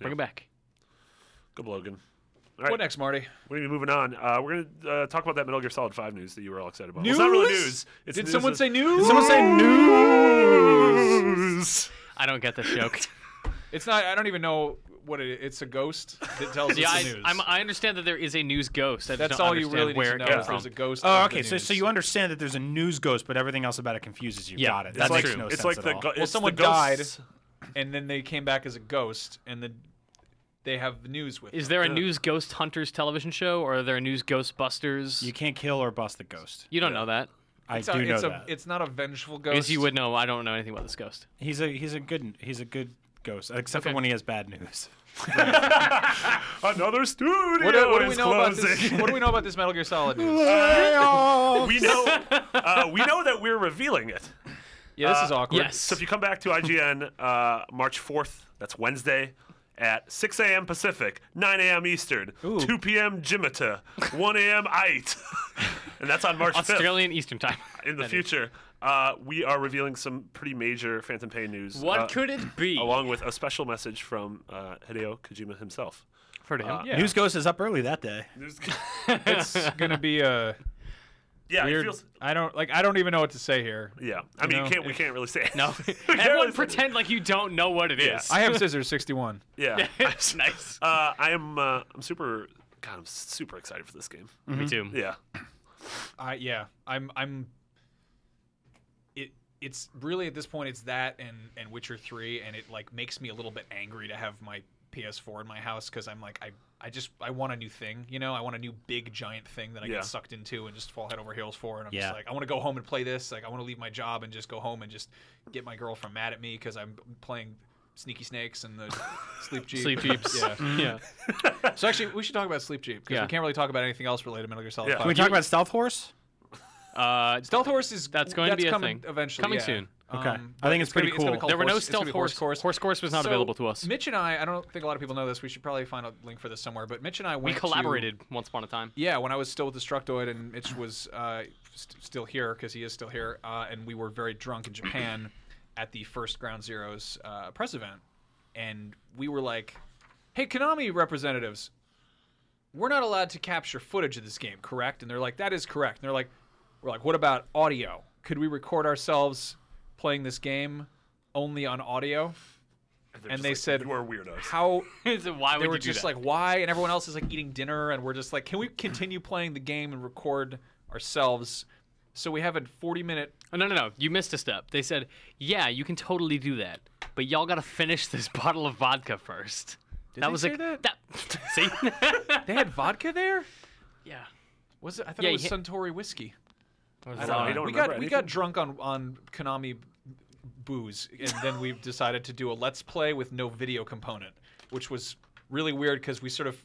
Speaker 4: Bring
Speaker 2: Yeah.
Speaker 4: it back.
Speaker 2: Good Logan. All right.
Speaker 1: What next, Marty?
Speaker 2: We're gonna be moving on. We're gonna talk about that Metal Gear Solid 5 news that you were all excited about.
Speaker 1: News?
Speaker 2: Well, it's not really news. It's
Speaker 1: Did
Speaker 2: news
Speaker 1: someone
Speaker 2: of-
Speaker 1: say news?
Speaker 3: Did someone say news?
Speaker 4: I don't get this joke.
Speaker 1: It's not. I don't even know what it is. It's a ghost that tells
Speaker 4: Yeah,
Speaker 1: us the news.
Speaker 4: I understand that there is a news ghost. I just
Speaker 1: That's
Speaker 4: don't
Speaker 1: all you
Speaker 4: understand
Speaker 1: really need
Speaker 4: where
Speaker 1: to know.
Speaker 4: it came
Speaker 1: Is there's a
Speaker 4: from.
Speaker 1: ghost.
Speaker 3: Oh,
Speaker 1: of
Speaker 3: okay.
Speaker 1: the
Speaker 3: So
Speaker 1: news.
Speaker 3: you understand that there's a news ghost, but everything else about it confuses you.
Speaker 4: Yeah,
Speaker 3: Got it.
Speaker 4: that's
Speaker 3: That makes
Speaker 4: true.
Speaker 3: no
Speaker 2: It's
Speaker 3: sense
Speaker 2: like
Speaker 3: at
Speaker 2: the
Speaker 3: all.
Speaker 2: go-
Speaker 1: Well,
Speaker 2: it's
Speaker 1: someone
Speaker 2: the ghosts-
Speaker 1: died, and then they came back as a ghost, and they have the news with
Speaker 4: Is
Speaker 1: them.
Speaker 4: there a news ghost hunters television show, or are there news Ghostbusters?
Speaker 3: You can't kill or bust the ghost.
Speaker 4: You don't know that.
Speaker 3: I
Speaker 1: It's
Speaker 3: do know
Speaker 1: it's
Speaker 3: that.
Speaker 1: It's not a vengeful
Speaker 4: I
Speaker 1: ghost.
Speaker 4: guess you would know. I don't know anything about this ghost.
Speaker 3: He's a good ghost, except
Speaker 4: Okay.
Speaker 3: for when he has bad news.
Speaker 2: Another studio
Speaker 1: What do we
Speaker 2: is
Speaker 1: know about this?
Speaker 2: closing.
Speaker 1: What do we know about this Metal Gear Solid news?
Speaker 2: we know that we're revealing it.
Speaker 1: Yeah, this is awkward.
Speaker 4: Yes.
Speaker 2: So if you come back to IGN March 4th, that's Wednesday, at 6 a.m. Pacific, 9 a.m. Eastern,
Speaker 3: Ooh.
Speaker 2: 2 p.m. Jimita, 1 a.m. IT. And that's on March 5th.
Speaker 4: Australian Eastern Time.
Speaker 2: In the future, we are revealing some pretty major Phantom Pain news.
Speaker 4: What could it be?
Speaker 2: Along with a special message from Hideo Kojima himself.
Speaker 4: For him.
Speaker 1: Yeah.
Speaker 3: News Ghost is up early that day.
Speaker 1: It's gonna be a
Speaker 2: Yeah,
Speaker 1: weird.
Speaker 2: it feels.
Speaker 1: I don't even know what to say here.
Speaker 2: Yeah, I mean,
Speaker 1: know,
Speaker 2: we can't really say it.
Speaker 4: No.
Speaker 2: We can't
Speaker 4: Everyone
Speaker 2: really say
Speaker 4: pretend like you don't know what it is.
Speaker 2: Yeah.
Speaker 1: I have scissors 61.
Speaker 2: it. Yeah.
Speaker 4: Nice.
Speaker 2: I'm super. God, I'm super excited for this game.
Speaker 4: Me too.
Speaker 2: Yeah.
Speaker 1: Yeah, I'm. It's really at this point it's that and Witcher 3, and it like makes me a little bit angry to have my PS4 in my house because I'm like I want a new thing, you know. I want a new big giant thing that I
Speaker 2: Yeah.
Speaker 1: get sucked into and just fall head over heels for. And I'm
Speaker 3: Yeah.
Speaker 1: just like, I want to go home and play this. Like I want to leave my job and just go home and just get my girlfriend mad at me because I'm playing Sneaky Snakes and the Sleep Jeep.
Speaker 4: Sleep Jeeps.
Speaker 1: Yeah.
Speaker 4: Yeah.
Speaker 1: So actually, we should talk about Sleep Jeep because
Speaker 4: Yeah.
Speaker 1: we can't really talk about anything else related to Metal Gear Solid
Speaker 2: Yeah.
Speaker 1: 5.
Speaker 3: Can we talk about Stealth Horse?
Speaker 1: Stealth Horse is
Speaker 4: That's going to be a
Speaker 1: coming
Speaker 4: thing.
Speaker 1: eventually.
Speaker 4: Coming
Speaker 1: yeah.
Speaker 4: soon.
Speaker 3: Okay. I
Speaker 1: but
Speaker 3: think it's pretty
Speaker 1: gonna be
Speaker 3: cool.
Speaker 1: called
Speaker 4: There were no
Speaker 1: Horse- it's gonna
Speaker 4: stealth
Speaker 1: be
Speaker 4: horse. Horse course was not
Speaker 1: So,
Speaker 4: available to us.
Speaker 1: Mitch and I don't think a lot of people know this. We should probably find a link for this somewhere. But Mitch and I
Speaker 4: We
Speaker 1: went
Speaker 4: collaborated once upon a time.
Speaker 1: Yeah, when I was still with Destructoid and Mitch was still here because he is still here, and we were very drunk in Japan at the first Ground Zeroes press event, and we were like, "Hey, Konami representatives, we're not allowed to capture footage of this game, correct?" And they're like, "That is correct." And they're like, "We're like, what about audio? Could we record ourselves playing this game only on audio?"
Speaker 2: They're
Speaker 1: And
Speaker 2: just
Speaker 1: they
Speaker 2: like,
Speaker 1: said,
Speaker 2: "You are weirdos."
Speaker 1: "How?"
Speaker 4: So why would
Speaker 1: They were
Speaker 4: you do
Speaker 1: just
Speaker 4: that?
Speaker 1: like, "Why?" And everyone else is like eating dinner, and we're just like, "Can we continue playing the game and record ourselves?" So we have a 40-minute.
Speaker 4: Oh, no. You missed a step. They said, yeah, you can totally do that, but y'all got to finish this bottle of vodka first.
Speaker 1: Did they
Speaker 4: was
Speaker 1: say
Speaker 4: like
Speaker 1: that?
Speaker 4: See?
Speaker 1: They had vodka there.
Speaker 4: Yeah.
Speaker 1: Was it? I thought
Speaker 4: Yeah,
Speaker 1: it was
Speaker 4: you
Speaker 1: Suntory whiskey.
Speaker 2: I don't
Speaker 1: We
Speaker 2: remember
Speaker 1: got
Speaker 2: anything.
Speaker 1: drunk on Konami booze, and then we decided to do a Let's Play with no video component, which was really weird because we sort of.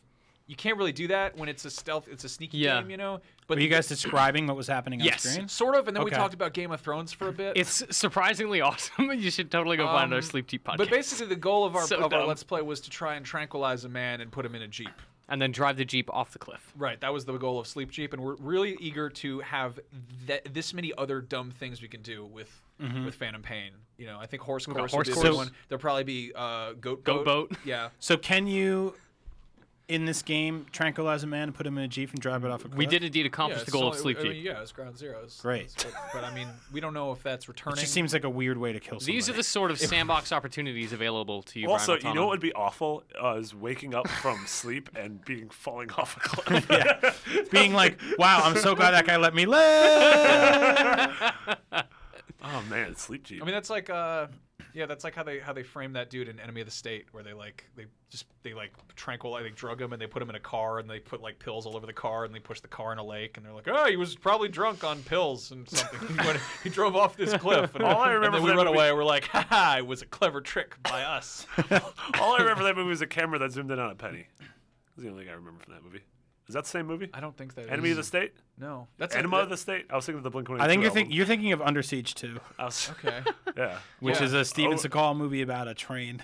Speaker 1: You can't really do that when it's a stealth, it's a sneaky
Speaker 4: Yeah.
Speaker 1: game, you know. But
Speaker 3: Were you guys describing what was happening on
Speaker 4: Yes.
Speaker 3: screen?
Speaker 1: sort of, and then we
Speaker 3: Okay.
Speaker 1: talked about Game of Thrones for a bit.
Speaker 4: It's surprisingly awesome. You should totally go find our Sleep Jeep podcast.
Speaker 1: But basically, the goal of our
Speaker 4: So
Speaker 1: our
Speaker 4: dumb.
Speaker 1: Let's Play was to try and tranquilize a man and put him in a Jeep.
Speaker 4: and then drive the Jeep off the cliff.
Speaker 1: Right, that was the goal of Sleep Jeep, and we're really eager to have this many other dumb things we can do with Phantom Pain. You know, I think Horse
Speaker 4: got
Speaker 1: Course
Speaker 4: Horse
Speaker 1: will be a good
Speaker 4: Course.
Speaker 1: one. There'll probably be Goat
Speaker 4: Goat Boat.
Speaker 1: Yeah.
Speaker 3: So can you, in this game, tranquilize a man and put him in a jeep and drive it off a cliff?
Speaker 4: We did indeed accomplish
Speaker 1: Yeah,
Speaker 4: the goal
Speaker 1: so-
Speaker 4: of Sleep
Speaker 1: I mean,
Speaker 4: Jeep.
Speaker 1: yeah, it's Ground Zeroes.
Speaker 3: Great.
Speaker 1: But I mean, we don't know if that's
Speaker 3: It
Speaker 1: returning.
Speaker 3: just seems like a weird way to kill somebody.
Speaker 4: These are the sort of sandbox opportunities available to you.
Speaker 2: Also,
Speaker 4: Brian
Speaker 2: you know what
Speaker 4: Altano.
Speaker 2: would be awful is waking up from sleep and falling off a cliff.
Speaker 3: Being like, wow, I'm so glad that guy let me live.
Speaker 2: Oh man, sleep Jeep.
Speaker 1: I mean, that's like that's like how they frame that dude in Enemy of the State, where they tranquilize, they drug him and they put him in a car and they put like pills all over the car and they push the car in a lake and they're like, oh, he was probably drunk on pills and something. he drove off this cliff. And,
Speaker 2: All I remember
Speaker 1: and then
Speaker 2: from
Speaker 1: we
Speaker 2: that
Speaker 1: run
Speaker 2: movie-
Speaker 1: away. We're like, haha, it was a clever trick by us.
Speaker 2: All I remember from that movie was a camera that zoomed in on a penny. That's the only thing I remember from that movie. Is that the same movie?
Speaker 1: I don't think that
Speaker 2: Enemy of the State?
Speaker 1: No, that's
Speaker 2: Enema of the State? I was thinking of the Blink-182
Speaker 3: I think
Speaker 2: album.
Speaker 3: you're thinking of Under Siege 2,
Speaker 2: I was,
Speaker 1: okay.
Speaker 2: yeah,
Speaker 3: which
Speaker 1: Yeah.
Speaker 3: is a Steven
Speaker 2: Oh.
Speaker 3: Seagal movie about a train.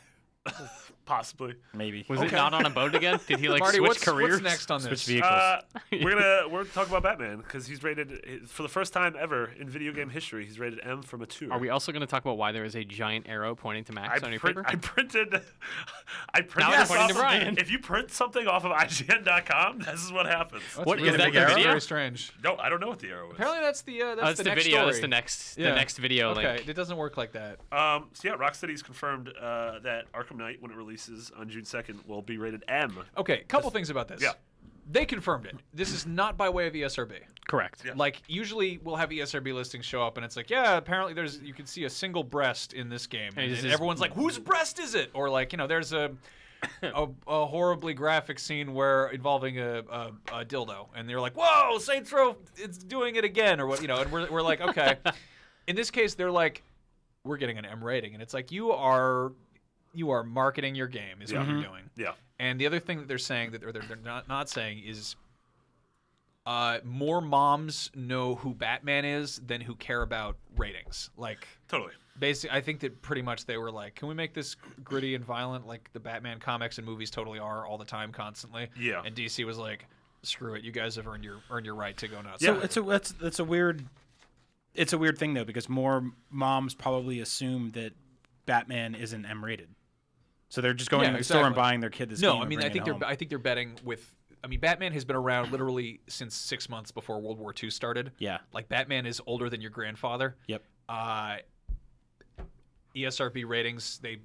Speaker 2: possibly.
Speaker 3: Maybe.
Speaker 4: Was it
Speaker 1: Okay.
Speaker 4: not on a boat again? Did he like
Speaker 1: Marty,
Speaker 4: switch
Speaker 1: what's
Speaker 4: careers?
Speaker 1: next on
Speaker 3: Switch
Speaker 1: this?
Speaker 3: vehicles.
Speaker 2: We're gonna talk about Batman because he's rated for the first time ever in video game history. He's rated M from a 2.
Speaker 4: Are we also going to talk about why there is a giant arrow pointing to Max on your paper?
Speaker 2: I printed
Speaker 4: Now
Speaker 2: this
Speaker 4: it's pointing
Speaker 2: off
Speaker 4: to
Speaker 2: of-
Speaker 4: Brian.
Speaker 2: If you print something off of IGN.com, this is what happens.
Speaker 1: That's
Speaker 4: What, is
Speaker 1: really
Speaker 4: that
Speaker 1: weird.
Speaker 4: the
Speaker 1: That's
Speaker 4: video?
Speaker 1: Very strange.
Speaker 2: No, I don't know what the arrow is.
Speaker 1: Apparently, that's the
Speaker 4: That's
Speaker 1: the
Speaker 4: the
Speaker 1: next
Speaker 4: video.
Speaker 1: story.
Speaker 4: That's the next
Speaker 1: Yeah.
Speaker 4: the next video
Speaker 1: Okay,
Speaker 4: link.
Speaker 1: it doesn't work like that.
Speaker 2: So yeah, Rocksteady's confirmed that Arkham Knight, when it releases on June 2nd, will be rated M.
Speaker 1: Okay, couple things about this.
Speaker 2: Yeah.
Speaker 1: They confirmed it. This is not by way of ESRB.
Speaker 4: Correct.
Speaker 2: Yeah.
Speaker 1: Like usually we'll have ESRB listings show up and it's like, yeah, apparently you can see a single breast in this game.
Speaker 4: Hey,
Speaker 1: And,
Speaker 4: this
Speaker 1: and
Speaker 4: is-
Speaker 1: everyone's like, whose breast is it? Or like, there's a horribly graphic scene where involving a dildo and they're like, whoa, Saints Row, it's doing it again, or what, and we're like, okay. In this case, they're like, we're getting an M rating, and it's like you are marketing your game is what you're doing.
Speaker 2: Yeah.
Speaker 1: And the other thing that they're saying that they're not saying is more moms know who Batman is than who care about ratings. Like
Speaker 2: Totally.
Speaker 1: basically, I think that pretty much they were like, can we make this gritty and violent like the Batman comics and movies totally are all the time, constantly?
Speaker 2: Yeah.
Speaker 1: And DC was like, screw it, you guys have earned your right to go nuts.
Speaker 2: Yeah.
Speaker 3: So it's a weird thing though, because more moms probably assume that Batman isn't M rated. So they're just going to the store and buying their kid this game.
Speaker 1: No, I mean
Speaker 3: I think
Speaker 1: they're betting with. I mean, Batman has been around literally since 6 months before World War II started.
Speaker 3: Yeah.
Speaker 1: Like Batman is older than your grandfather.
Speaker 3: Yep.
Speaker 1: ESRB ratings, they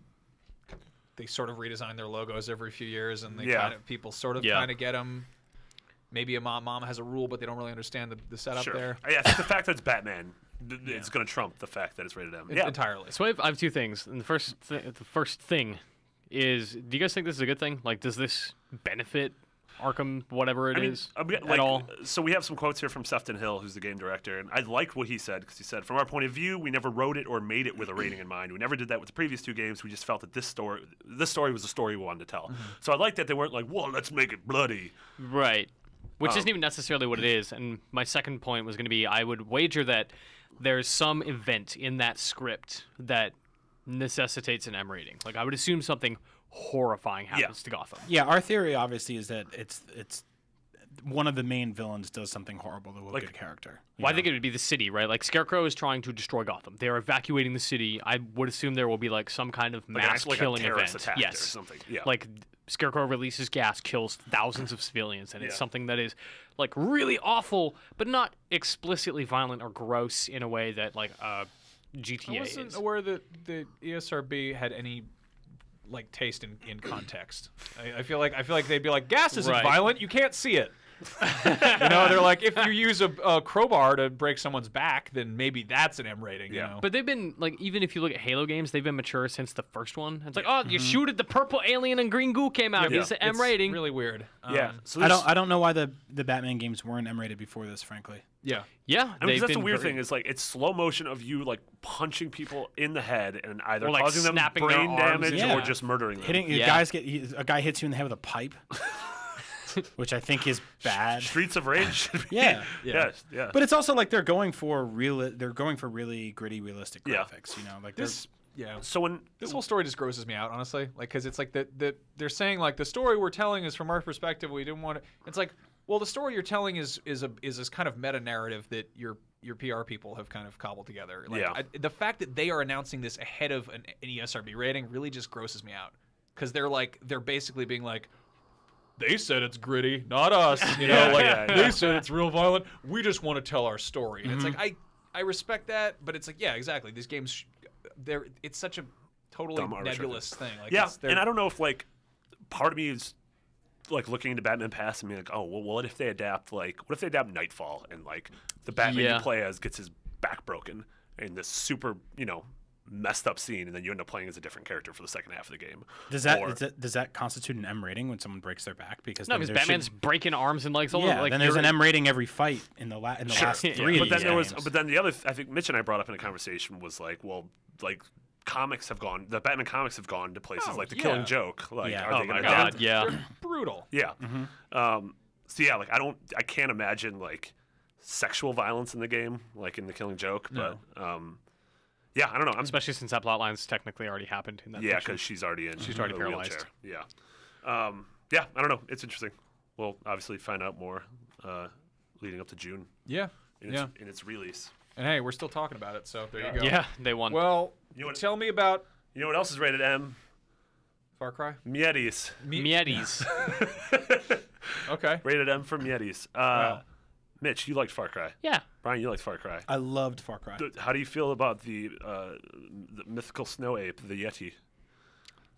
Speaker 1: sort of redesign their logos every few years, and people sort of kind of get them. Maybe a mom has a rule, but they don't really understand the setup there.
Speaker 2: Yeah, I think the fact that it's Batman, it's going to trump the fact that it's rated M.
Speaker 1: Entirely.
Speaker 4: So I have two things. And the first thing is, do you guys think this is a good thing? Like, does this benefit Arkham, whatever it is, at all?
Speaker 2: So we have some quotes here from Sefton Hill, who's the game director, and I liked what he said, because he said, from our point of view, we never wrote it or made it with a rating in mind. We never did that with the previous 2 games. We just felt that this story was the story we wanted to tell. So I like that they weren't like, well, let's make it bloody.
Speaker 4: Right. Which isn't even necessarily what it is. And my second point was going to be, I would wager that there's some event in that script that necessitates an M rating. Like, I would assume something horrifying happens to Gotham.
Speaker 3: Yeah, our theory obviously is that it's one of the main villains does something horrible to a good character.
Speaker 4: Well, I think it would be the city, right? Like, Scarecrow is trying to destroy Gotham. They're evacuating the city. I would assume there will be like some kind of mass killing event.
Speaker 2: Attack or something. Yeah.
Speaker 4: Like, Scarecrow releases gas, kills thousands of civilians, and it's something that is like really awful, but not explicitly violent or gross in a way that like GTA
Speaker 1: I wasn't
Speaker 4: is.
Speaker 1: aware that the ESRB had any like taste in context. I feel like they'd be like, gas isn't violent, you can't see it. They're like, if you use a crowbar to break someone's back, then maybe that's an M rating. You know?
Speaker 4: But they've been like, even if you look at Halo games, they've been mature since the first one. It's like, oh, you shoot at the purple alien and green goo came out. It's an M rating.
Speaker 1: Really weird.
Speaker 2: So
Speaker 3: I don't know why the Batman games weren't M rated before this, frankly.
Speaker 4: Yeah.
Speaker 2: I mean, that's the weird thing is like it's slow motion of you like punching people in the head and either
Speaker 4: or, like,
Speaker 2: causing them brain damage or just murdering them.
Speaker 3: A guy hits you in the head with a pipe. Which I think is bad.
Speaker 2: Streets of Rage should be.
Speaker 3: Yeah. But it's also like they're going for really gritty, realistic graphics. Like
Speaker 1: this. Yeah.
Speaker 2: So when
Speaker 1: this whole story just grosses me out, honestly, like because it's like that they're saying like the story we're telling is from our perspective. We didn't want to. It's like, well, the story you're telling is this kind of meta narrative that your PR people have kind of cobbled together. Like, the fact that they are announcing this ahead of an ESRB rating really just grosses me out because they're basically being like, they said it's gritty, not us. They said it's real violent. We just want to tell our story. And it's like I respect that, but it's like, yeah, exactly. These games, it's such a totally nebulous thing. Like,
Speaker 2: and I don't know if like part of me is like looking into Batman Past and being like, oh, well, what if they adapt Nightfall and like the Batman you play as gets his back broken in this super messed up scene, and then you end up playing as a different character for the second half of the game.
Speaker 3: Does that constitute an M rating when someone breaks their back? Because
Speaker 4: Batman's breaking arms and legs.
Speaker 3: Then there's an M rating every fight in the last 3.
Speaker 2: But then but then the other, I think Mitch and I brought up in a conversation was like, well, like the Batman comics have gone to places like the Killing Joke. Like, are they going to adapt?
Speaker 1: They're brutal.
Speaker 2: Yeah. Like I can't imagine like sexual violence in the game, like in the Killing Joke, but. I don't know.
Speaker 4: Especially since that plotline's technically already happened in that.
Speaker 2: Yeah, because she's already
Speaker 4: paralyzed.
Speaker 2: Wheelchair. Yeah. I don't know. It's interesting. We'll obviously find out more leading up to June.
Speaker 1: Yeah.
Speaker 2: In its release.
Speaker 1: And hey, we're still talking about it, so there you go.
Speaker 4: Yeah, they won.
Speaker 1: Well, tell me about.
Speaker 2: You know what else is rated M?
Speaker 1: Far Cry.
Speaker 2: Miettes.
Speaker 1: Okay.
Speaker 2: Rated M for Miettes. Wow. Mitch, you liked Far Cry.
Speaker 4: Yeah.
Speaker 2: Brian, you liked Far Cry.
Speaker 3: I loved Far Cry.
Speaker 2: How do you feel about the mythical snow ape, the Yeti?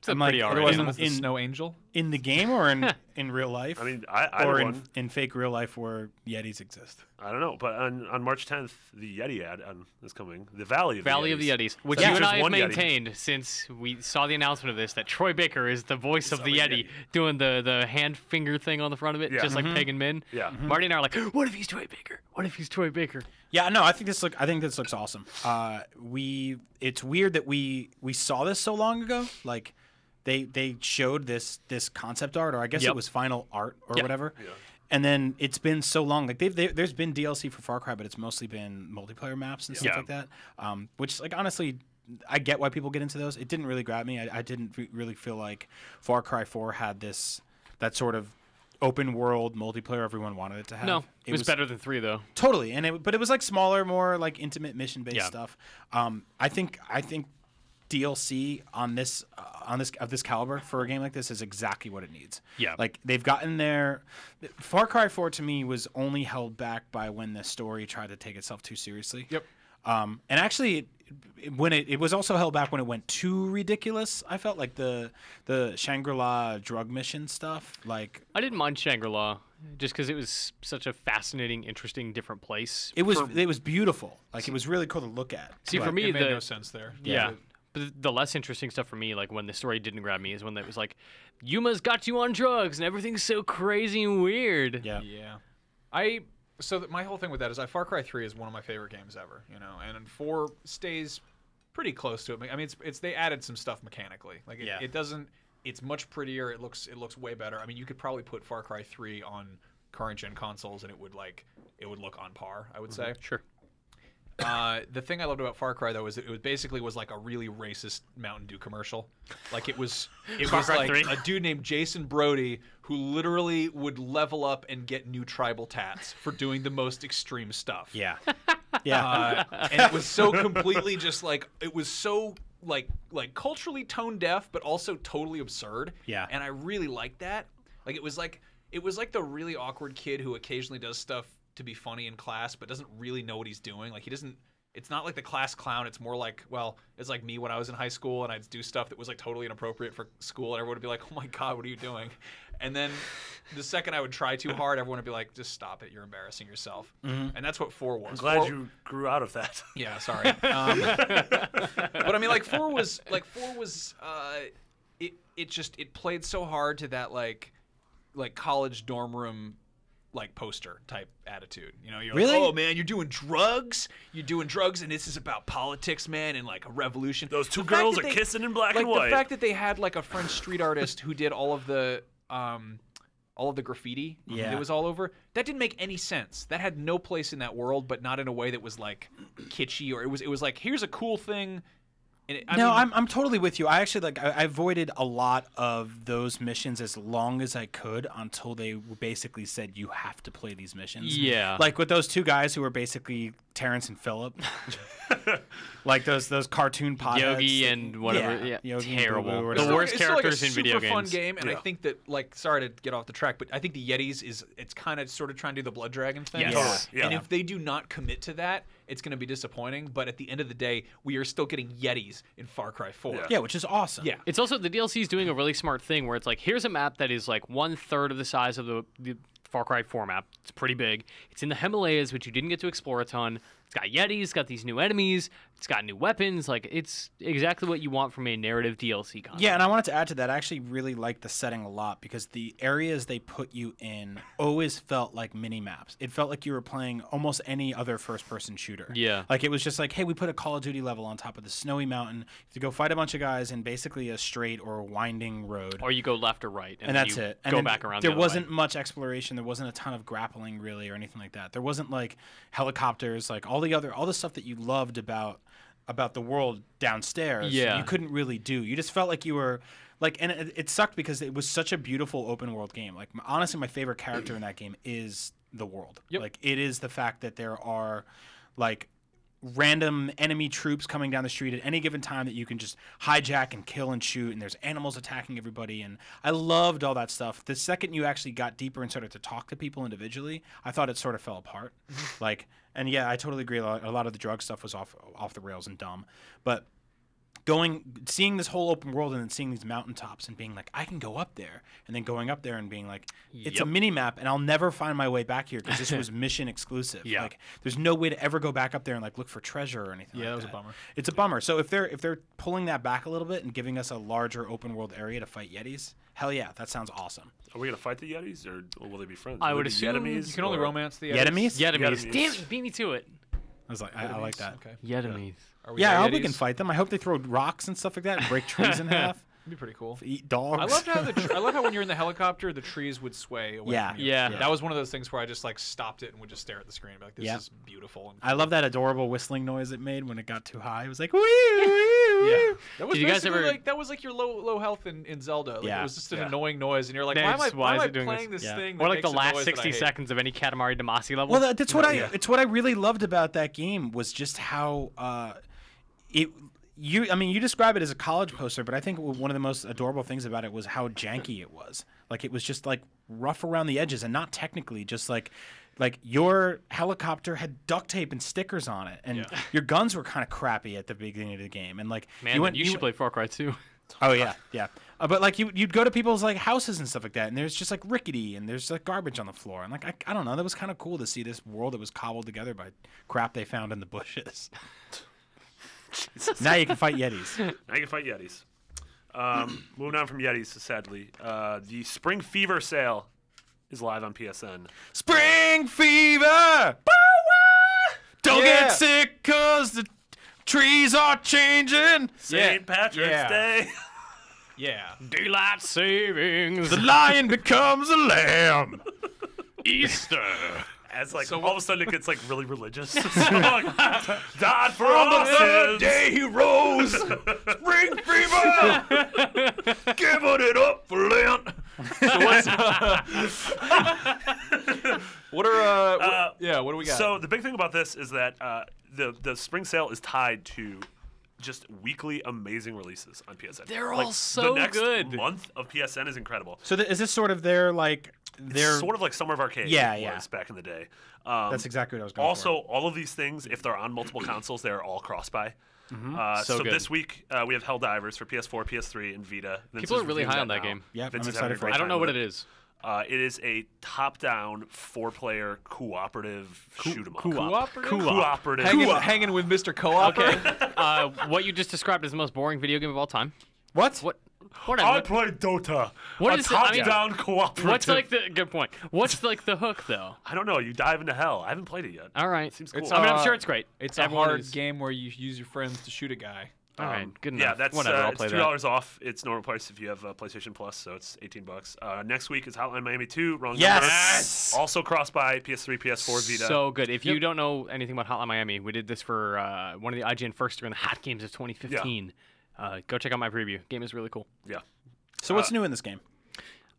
Speaker 4: It's pretty alright.
Speaker 1: Wasn't the Snow Angel
Speaker 3: in the game or in real life?
Speaker 2: I mean, or
Speaker 3: in fake real life where Yetis exist.
Speaker 2: I don't know, but on March 10th, the Yeti ad is coming. The Valley of the
Speaker 4: Yetis, which you and I have maintained since we saw the announcement of this, that Troy Baker is the voice of the Yeti, doing the hand finger thing on the front of it, just like Pagan Min.
Speaker 2: Yeah.
Speaker 4: Marty and I are like, what if he's Troy Baker? What if he's Troy Baker?
Speaker 3: Yeah, no, I think this looks awesome. It's weird that we saw this so long ago. Like they showed this concept art, or I guess it was final art or whatever. Yeah. And then it's been so long. Like there's been DLC for Far Cry, but it's mostly been multiplayer maps and stuff like that. Which, like, honestly, I get why people get into those. It didn't really grab me. I didn't really feel like Far Cry 4 had that sort of open world multiplayer everyone wanted it to have.
Speaker 4: No, it was better than 3 though.
Speaker 3: Totally, but it was like smaller, more like intimate mission based stuff. I think DLC on this of this caliber for a game like this is exactly what it needs.
Speaker 4: Yeah.
Speaker 3: Like they've gotten there. Far Cry 4 to me was only held back by when the story tried to take itself too seriously.
Speaker 1: Yep.
Speaker 3: And actually, when it was also held back when it went too ridiculous. I felt like the Shangri-La drug mission stuff. Like
Speaker 4: I didn't mind Shangri-La just because it was such a fascinating, interesting, different place.
Speaker 3: it was beautiful. Like it was really cool to look at.
Speaker 4: See,
Speaker 3: But-
Speaker 4: for me,
Speaker 1: It made no sense there.
Speaker 4: Yeah. But the less interesting stuff for me, like when the story didn't grab me, is when it was like, Yuma's got you on drugs and everything's so crazy and weird.
Speaker 3: Yeah.
Speaker 1: Yeah. My whole thing with that is Far Cry 3 is one of my favorite games ever, and 4 stays pretty close to it. I mean, it's they added some stuff mechanically. Like it doesn't. It's much prettier. It looks way better. I mean, you could probably put Far Cry 3 on current gen consoles and it would look on par, I would say.
Speaker 4: Sure.
Speaker 1: The thing I loved about Far Cry though is it basically was like a really racist Mountain Dew commercial. Like it was
Speaker 4: Far Cry
Speaker 1: like
Speaker 4: 3?
Speaker 1: a dude named Jason Brody who literally would level up and get new tribal tats for doing the most extreme stuff.
Speaker 3: Yeah. Yeah.
Speaker 1: And it was so completely just like it was so like culturally tone deaf, but also totally absurd.
Speaker 3: Yeah.
Speaker 1: And I really liked that. Like it was like the really awkward kid who occasionally does stuff to be funny in class, but doesn't really know what he's doing. Like he doesn't. It's not like the class clown. It's more like, well, it's like me when I was in high school and I'd do stuff that was like totally inappropriate for school, and everyone would be like, "Oh my god, what are you doing?" And then the second I would try too hard, everyone would be like, "Just stop it. You're embarrassing yourself."
Speaker 3: Mm-hmm.
Speaker 1: And that's what 4 was.
Speaker 2: I'm glad
Speaker 1: 4
Speaker 2: you grew out of that.
Speaker 1: Yeah, sorry. But I mean, like 4 was it played so hard to that like college dorm room like poster type attitude. You're
Speaker 3: Really?
Speaker 1: like, oh man, you're doing drugs, and this is about politics, man, and like a revolution.
Speaker 2: Those two
Speaker 1: The fact
Speaker 2: girls
Speaker 1: that
Speaker 2: are
Speaker 1: they-
Speaker 2: kissing in black
Speaker 1: like
Speaker 2: and white.
Speaker 1: the fact that they had like a French street artist who did all of the graffiti
Speaker 3: Yeah.
Speaker 1: that was all over. That didn't make any sense. That had no place in that world, but not in a way that was like kitschy, or it was like, here's a cool thing. And
Speaker 3: I'm totally with you. I actually I avoided a lot of those missions as long as I could until they basically said you have to play these missions.
Speaker 4: Yeah.
Speaker 3: Like with those two guys who were basically Terrence and Phillip. Like those cartoon potheads.
Speaker 4: Yogi and whatever. Yeah.
Speaker 3: Yogi and
Speaker 4: Terrible.
Speaker 3: Boo Boo or
Speaker 4: The
Speaker 3: whatever.
Speaker 4: worst
Speaker 1: it's still
Speaker 4: characters
Speaker 1: like a
Speaker 4: in video
Speaker 1: super fun
Speaker 4: games.
Speaker 1: game, and I
Speaker 2: Yeah.
Speaker 1: think that sorry to get off the track, but I think the Yetis it's kind of sort of trying to do the Blood Dragon thing.
Speaker 4: Yes.
Speaker 2: Totally, yeah.
Speaker 1: And if they do not commit to that, it's going to be disappointing. But at the end of the day, we are still getting Yetis in Far Cry 4.
Speaker 3: Yeah, which is awesome.
Speaker 1: Yeah.
Speaker 4: It's also, the DLC is doing a really smart thing where it's like, here's a map that is like 1/3 of the size of the Far Cry 4 map. It's pretty big. It's in the Himalayas, which you didn't get to explore a ton. It's got Yetis, it's got these new enemies, it's got new weapons. Like, it's exactly what you want from a narrative DLC content.
Speaker 3: Yeah, and I wanted to add to that. I actually really like the setting a lot because the areas they put you in always felt like mini maps. It felt like you were playing almost any other first-person shooter.
Speaker 4: Yeah.
Speaker 3: Like it was just like, hey, we put a Call of Duty level on top of the snowy mountain. You have to go fight a bunch of guys in basically a straight or winding road.
Speaker 4: Or you go left or right,
Speaker 3: And
Speaker 4: then
Speaker 3: that's
Speaker 4: you
Speaker 3: it. And
Speaker 4: go
Speaker 3: then
Speaker 4: back around.
Speaker 3: There
Speaker 4: the other
Speaker 3: wasn't
Speaker 4: way.
Speaker 3: much exploration. There wasn't a ton of grappling really or anything like that. There wasn't like helicopters, like all the stuff that you loved about the world downstairs.
Speaker 4: Yeah.
Speaker 3: You couldn't really do. You just felt like you were like, and it sucked because it was such a beautiful open world game. Like honestly, my favorite character in that game is the world.
Speaker 1: Yep.
Speaker 3: Like it is the fact that there are like random enemy troops coming down the street at any given time that you can just hijack and kill and shoot, and there's animals attacking everybody, and I loved all that stuff. The second you actually got deeper and started to talk to people individually, I thought it sort of fell apart. Like, and yeah, I totally agree. A lot of the drug stuff was off the rails and dumb, but seeing this whole open world and then seeing these mountaintops and being like, I can go up there, and then going up there and being like, it's a
Speaker 4: Yep.
Speaker 3: mini map and I'll never find my way back here because this was mission exclusive.
Speaker 4: Yeah.
Speaker 3: Like there's no way to ever go back up there and like look for treasure or anything.
Speaker 1: Yeah,
Speaker 3: like
Speaker 1: that was a
Speaker 3: that.
Speaker 1: bummer.
Speaker 3: It's a bummer. So if they're pulling that back a little bit and giving us a larger open world area to fight Yetis, hell yeah, that sounds awesome.
Speaker 2: Are we gonna fight the Yetis, or will they be friends?
Speaker 4: I
Speaker 2: Will
Speaker 4: would
Speaker 2: they be
Speaker 4: assume
Speaker 2: enemies,
Speaker 1: You can only
Speaker 2: or-
Speaker 1: romance the
Speaker 3: Yetis?
Speaker 4: Yetis.
Speaker 2: Yetis.
Speaker 4: Damn it, beat me to it.
Speaker 3: I was like, I like that.
Speaker 1: Okay.
Speaker 4: Yetis.
Speaker 1: Are we
Speaker 3: Yeah, I
Speaker 1: there,
Speaker 3: hope we
Speaker 1: Yetis?
Speaker 3: can fight them. I hope they throw rocks and stuff like that and break trees in half,
Speaker 1: That'd be pretty cool.
Speaker 3: eat dogs.
Speaker 1: I loved how I love how when you're in the helicopter, the trees would sway away
Speaker 3: Yeah.
Speaker 1: from you.
Speaker 4: Yeah.
Speaker 1: That was one of those things where I just like stopped it and would just stare at the screen and be like, this
Speaker 3: Yeah.
Speaker 1: is beautiful. And
Speaker 3: I love that adorable whistling noise it made when it got too high. It was like, wee, wee, wee.
Speaker 1: yeah. That was
Speaker 4: Did you guys
Speaker 1: basically
Speaker 4: ever-
Speaker 1: like that was like your low health in Zelda. Like,
Speaker 3: Yeah.
Speaker 1: it was just an
Speaker 2: Yeah.
Speaker 1: annoying noise, and you're like,
Speaker 4: Yeah,
Speaker 1: why
Speaker 4: just,
Speaker 1: am I
Speaker 4: it doing
Speaker 1: playing this
Speaker 3: Yeah.
Speaker 1: thing?
Speaker 4: Or
Speaker 1: that
Speaker 4: like the
Speaker 1: makes a
Speaker 4: last
Speaker 1: noise that I
Speaker 4: 60
Speaker 1: hate?
Speaker 4: seconds of any Katamari Damacy level.
Speaker 3: Well, that's what
Speaker 2: Yeah.
Speaker 3: it's what I really loved about that game was just how you describe it as a college poster, but I think one of the most adorable things about it was how janky it was. Like it was just like rough around the edges, and not technically, just like your helicopter had duct tape and stickers on it, and your guns were kind of crappy at the beginning of the game, and like
Speaker 4: man, you should play Far Cry 2.
Speaker 3: Oh yeah, yeah. But like you'd go to people's like houses and stuff like that, and there's just like rickety, and there's like garbage on the floor, and like I don't know, that was kind of cool to see this world that was cobbled together by crap they found in the bushes. Now you can fight Yetis.
Speaker 2: Now you can fight Yetis. Moving on from Yetis, sadly, the Spring Fever sale is live on PSN.
Speaker 3: Spring Fever. Don't get sick 'cause the trees are changing.
Speaker 2: St. Patrick's Day.
Speaker 1: Yeah.
Speaker 4: Daylight savings.
Speaker 3: The lion becomes a lamb.
Speaker 4: Easter.
Speaker 2: As like all of a sudden it gets like really religious. Died for all sins.
Speaker 3: Day he rose. Spring Fever. Giving it up for Lent.
Speaker 1: So what's what do we got?
Speaker 2: So the big thing about this is that the spring sale is tied to just weekly amazing releases on PSN.
Speaker 4: They're all so
Speaker 2: the next
Speaker 4: good.
Speaker 2: Month of PSN is incredible.
Speaker 3: So is this sort of their like their
Speaker 2: It's sort of like Summer of Arcade was back in the day.
Speaker 3: That's exactly what I was going
Speaker 2: Also,
Speaker 3: for.
Speaker 2: all of these things, if they're on multiple consoles, they're all cross-buy.
Speaker 4: So good.
Speaker 2: This week we have Helldivers for PS4, PS3, and Vita.
Speaker 4: People are really high on that game.
Speaker 3: Yeah, I'm
Speaker 2: Vince is
Speaker 3: excited
Speaker 2: having a
Speaker 3: for
Speaker 2: great
Speaker 3: it.
Speaker 4: I don't know
Speaker 2: time
Speaker 4: what
Speaker 2: with
Speaker 4: it is.
Speaker 2: It is a top-down, 4-player cooperative shoot 'em up.
Speaker 1: Cooperative?
Speaker 2: Cooperative.
Speaker 1: Hanging with Mr. Co-op.
Speaker 4: Okay. What you just described is the most boring video game of all time.
Speaker 3: What?
Speaker 4: What?
Speaker 2: I play Dota.
Speaker 4: What
Speaker 2: a
Speaker 4: is it? I mean,
Speaker 2: top-down cooperative.
Speaker 4: What's like the good point? What's like the hook though?
Speaker 2: I don't know. You dive into hell. I haven't played it yet.
Speaker 4: All right.
Speaker 2: Seems cool.
Speaker 1: It's,
Speaker 4: I mean, I'm sure it's great.
Speaker 1: It's
Speaker 4: Everyone
Speaker 1: a hard
Speaker 4: is-
Speaker 1: game where you use your friends to shoot a guy.
Speaker 4: All right, good enough.
Speaker 2: Yeah, that's
Speaker 4: whatever. I'll
Speaker 2: it's
Speaker 4: play
Speaker 2: $2
Speaker 4: that.
Speaker 2: off. It's normal price if you have PlayStation Plus, so it's $18. Next week is Hotline Miami 2. Wrong
Speaker 3: Yes!
Speaker 2: number. Also cross-buy PS3, PS4, Vita.
Speaker 4: So good. If you don't know anything about Hotline Miami, we did this for one of the IGN first during the hot games of 2015. Go check out my preview. Game is really cool.
Speaker 2: yeah.
Speaker 3: So what's new in this game?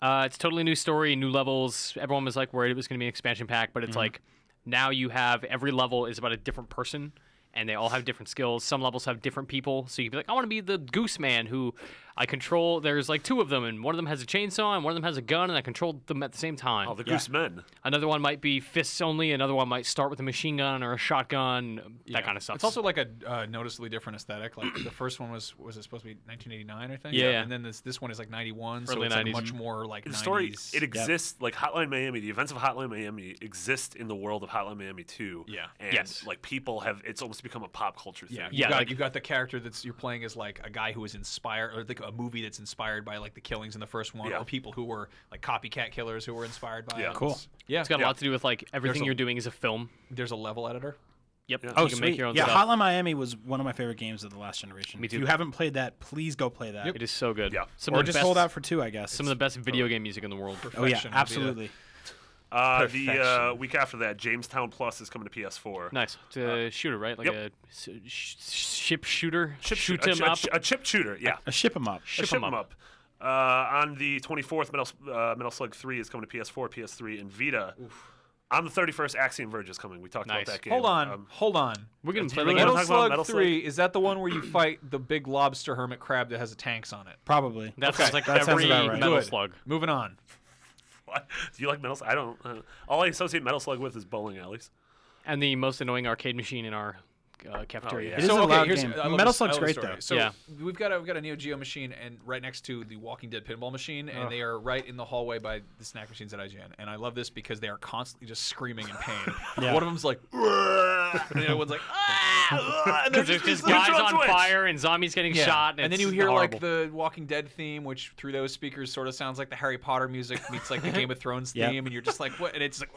Speaker 4: It's a totally new story, new levels. Everyone was like worried it was going to be an expansion pack, but it's like now you have every level is about a different person, and they all have different skills. Some levels have different people, so you can be like, I want to be the goose man who I control. There's like 2 of them, and one of them has a chainsaw, and one of them has a gun, and I control them at the same time.
Speaker 2: Oh, the Goose Men.
Speaker 4: Another one might be fists only. Another one might start with a machine gun or a shotgun, that kind of stuff.
Speaker 1: It's also like a noticeably different aesthetic. Like the first one was it supposed to be 1989, I think?
Speaker 4: Yeah.
Speaker 1: And then this one is like 91, so
Speaker 4: Early
Speaker 1: it's like
Speaker 4: 90s.
Speaker 1: much more like
Speaker 2: The
Speaker 1: 90s.
Speaker 2: story, it exists, like Hotline Miami, the events of Hotline Miami exist in the world of Hotline Miami 2.
Speaker 1: Yeah.
Speaker 2: And
Speaker 4: Yes.
Speaker 2: like people have, it's almost become a pop culture thing.
Speaker 1: Yeah, you've got the character you're playing as like a guy who was inspired, or like a movie that's inspired by like the killings in the first one,
Speaker 2: Yeah.
Speaker 1: or people who were like copycat killers who were inspired by
Speaker 2: Yeah.
Speaker 1: it.
Speaker 3: Cool.
Speaker 1: Yeah,
Speaker 4: It's got a lot to do with like everything
Speaker 1: a-
Speaker 4: you're doing is a film.
Speaker 1: there's a level editor.
Speaker 4: Yep.
Speaker 2: Yeah.
Speaker 3: Oh,
Speaker 4: you can make
Speaker 3: sweet.
Speaker 4: your own
Speaker 3: Yeah,
Speaker 4: stuff.
Speaker 3: Hotline Miami was one of my favorite games of the last generation.
Speaker 4: Me too.
Speaker 3: If you haven't played that, please go play that.
Speaker 4: It is so good.
Speaker 2: Yeah.
Speaker 4: Some
Speaker 3: Or
Speaker 4: of the
Speaker 3: just
Speaker 4: best,
Speaker 3: hold out for 2, I guess.
Speaker 4: some of the best video game music in the world.
Speaker 3: Oh yeah,
Speaker 1: Perfection would be
Speaker 3: absolutely.
Speaker 2: The
Speaker 1: Perfection.
Speaker 2: week after that, Jamestown Plus is coming to PS4.
Speaker 4: Nice. It's a shooter, right? Like
Speaker 2: Yep.
Speaker 4: ship shooter. Shoot
Speaker 2: a,
Speaker 4: him up.
Speaker 2: A chip shooter, yeah.
Speaker 3: A ship 'em up.
Speaker 2: Ship 'em up. On the 24th, Metal Slug 3 is coming to PS4, PS3, and Vita. On the 31st, Axiom Verge is coming. We talked
Speaker 4: Nice.
Speaker 2: about that game.
Speaker 1: Hold on, hold on.
Speaker 4: We're gonna
Speaker 2: do
Speaker 4: play
Speaker 2: you
Speaker 4: the
Speaker 2: really
Speaker 4: game.
Speaker 1: Metal
Speaker 2: wanna talk about
Speaker 1: Slug
Speaker 2: Metal
Speaker 1: 3, is that the one where you fight the big lobster hermit crab that has tanks on it?
Speaker 3: Probably.
Speaker 4: That sounds like
Speaker 3: That sounds
Speaker 4: every
Speaker 3: about right.
Speaker 4: Metal
Speaker 1: Good.
Speaker 4: Slug.
Speaker 1: Moving on.
Speaker 2: What? Do you like Metal Slug? I don't. All I associate Metal Slug with is bowling alleys.
Speaker 4: And the most annoying arcade machine in our cafeteria.
Speaker 2: yeah.
Speaker 3: It is a loud game.
Speaker 1: I love
Speaker 3: Metal
Speaker 1: this-
Speaker 3: Slug's
Speaker 1: I love this
Speaker 3: great,
Speaker 1: story.
Speaker 3: though.
Speaker 1: So
Speaker 4: Yeah.
Speaker 1: we've got a Neo Geo machine, and right next to the Walking Dead pinball machine, and they are right in the hallway by the snack machines at IGN. And I love this because they are constantly just screaming in pain.
Speaker 3: Yeah.
Speaker 1: One of them's like, and the other one's like, and
Speaker 4: Because there's just
Speaker 2: Which
Speaker 4: guys
Speaker 2: one's
Speaker 4: on
Speaker 2: which?
Speaker 4: fire and zombies getting shot.
Speaker 1: And then
Speaker 4: it's
Speaker 1: you hear
Speaker 4: horrible.
Speaker 1: like the Walking Dead theme, which through those speakers sort of sounds like the Harry Potter music meets like the Game of Thrones theme,
Speaker 3: Yep.
Speaker 1: and you're just like, what? And it's like,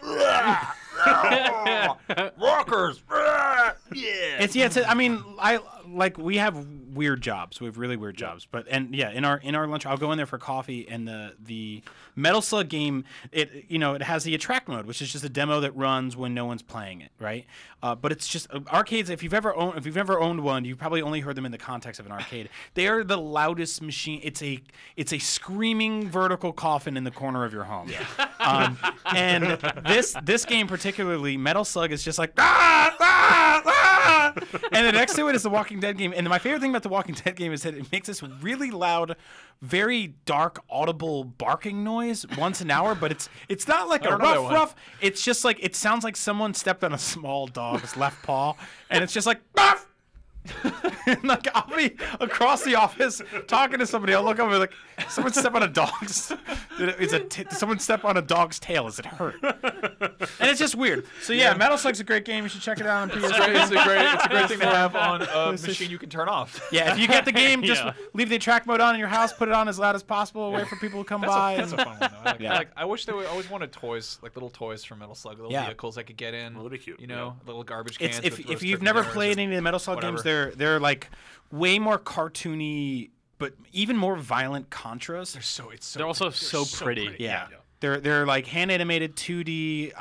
Speaker 1: rockers, yeah.
Speaker 3: It's I mean, we have weird jobs. We have really weird jobs. But in our lunch, I'll go in there for coffee, and the Metal Slug game, it has the attract mode, which is just a demo that runs when no one's playing it, right? But it's just arcades. If you've ever owned one, you've probably only heard them in the context of an arcade. They are the loudest machine. It's a screaming vertical coffin in the corner of your home. And this game particularly, Metal Slug is just like And the next to it is the Walking Dead game. And my favorite thing about the Walking Dead game is that it makes this really loud, very dark, audible barking noise once an hour. But it's not like a rough. It's just like it sounds like someone stepped on a small dog's left paw, and it's just like. Barf! And like I'll be across the office talking to somebody. I'll look over like someone step on a dog's. Someone step on a dog's tail. Is it hurt? And it's just weird. So yeah, Metal Slug's a great game. You should check it out on PS3.
Speaker 1: It's a great thing to have on a machine you can turn off.
Speaker 3: Yeah, if you get the game, just leave the attract mode on in your house. Put it on as loud as possible. Wait for people to come by.
Speaker 1: That's a fun one though. I wish I always wanted toys, like little toys from Metal Slug, little vehicles I could get in.
Speaker 2: That'd be cute.
Speaker 1: You know, little garbage cans.
Speaker 3: If you've never played any of the Metal Slug games, they're like way more cartoony, but even more violent Contras.
Speaker 4: They're also so pretty.
Speaker 3: Yeah. They're like hand animated 2D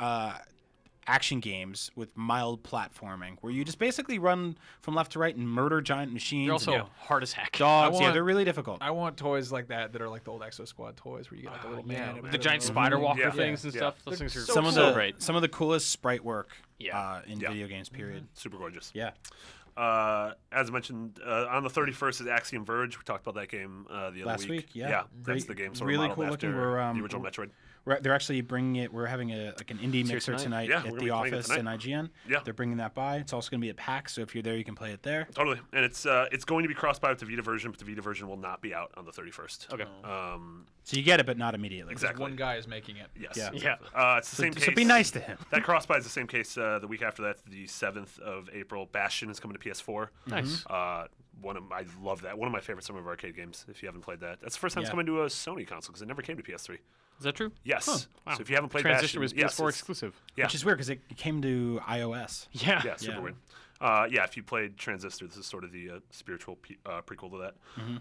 Speaker 3: action games with mild platforming, where you just basically run from left to right and murder giant machines.
Speaker 4: They're also hard as heck.
Speaker 3: Dogs. They're really difficult.
Speaker 1: I want toys like that are like the old Exo Squad toys, where you get like a little man,
Speaker 4: the giant spider walker things and stuff. Those things are
Speaker 3: so
Speaker 4: great.
Speaker 3: Some of the coolest sprite work in video games. Period.
Speaker 2: Super gorgeous.
Speaker 3: Yeah.
Speaker 2: As mentioned, on the 31st is Axiom Verge. We talked about that game the other
Speaker 3: last week.
Speaker 2: Yeah, that's the game. Sort
Speaker 3: really
Speaker 2: of
Speaker 3: cool looking.
Speaker 2: the original Metroid.
Speaker 3: They're actually bringing it. We're having an indie mixer tonight at the office in IGN.
Speaker 2: Yeah,
Speaker 3: they're bringing that by. It's also going to be at PAX, so if you're there, you can play it there.
Speaker 2: Totally, and it's going to be cross-buy with the Vita version, but the Vita version will not be out on the 31st.
Speaker 4: Okay.
Speaker 3: So you get it, but not immediately.
Speaker 2: Exactly.
Speaker 1: One guy is making it.
Speaker 2: Yes.
Speaker 3: Yeah.
Speaker 2: It's the same case.
Speaker 3: So be nice to him.
Speaker 2: That cross-buy is the same case. The week after that, the 7th of April, Bastion is coming to PS4.
Speaker 4: Nice.
Speaker 2: I love that. One of my favorite Summer of Arcade games. If you haven't played that, that's the first time it's coming to a Sony console because it never came to PS3.
Speaker 4: Is that true?
Speaker 2: Yes.
Speaker 4: Huh. Wow.
Speaker 2: So if you haven't played
Speaker 4: Transistor
Speaker 2: Bastion,
Speaker 4: was PS4 exclusive.
Speaker 2: Yeah.
Speaker 3: Which is weird because it came to iOS.
Speaker 4: Yeah.
Speaker 2: Yeah, super weird. If you played Transistor, this is sort of the spiritual prequel to that.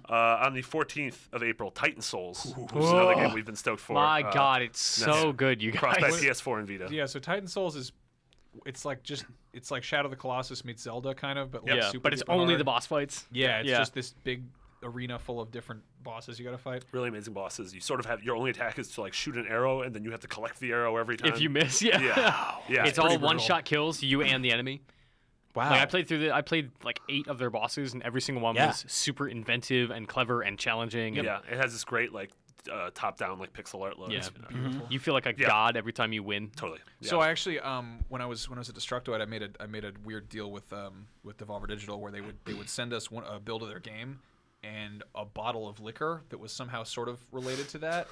Speaker 2: On the 14th of April, Titan Souls, which is another game we've been stoked for.
Speaker 4: My God, it's so good, you guys.
Speaker 2: Crossed by PS4 and Vita.
Speaker 1: Yeah, so Titan Souls is, it's like Shadow of the Colossus meets Zelda kind of, but
Speaker 4: super but it's only the boss fights.
Speaker 1: Yeah, it's just this big arena full of different bosses you gotta fight.
Speaker 2: Really amazing bosses. You sort of have your only attack is to like shoot an arrow, and then you have to collect the arrow every time.
Speaker 4: If you miss,
Speaker 2: it's
Speaker 4: all one-shot kills, you and the enemy.
Speaker 3: Wow.
Speaker 4: Like I played like 8 of their bosses, and every single one was super inventive and clever and challenging. And
Speaker 2: it has this great like top-down like pixel art look.
Speaker 4: Yeah, you feel like a god every time you win.
Speaker 2: Totally. Yeah.
Speaker 1: So I actually, when I was at Destructoid, I made a weird deal with Devolver Digital where they would send us a build of their game and a bottle of liquor that was somehow sort of related to that.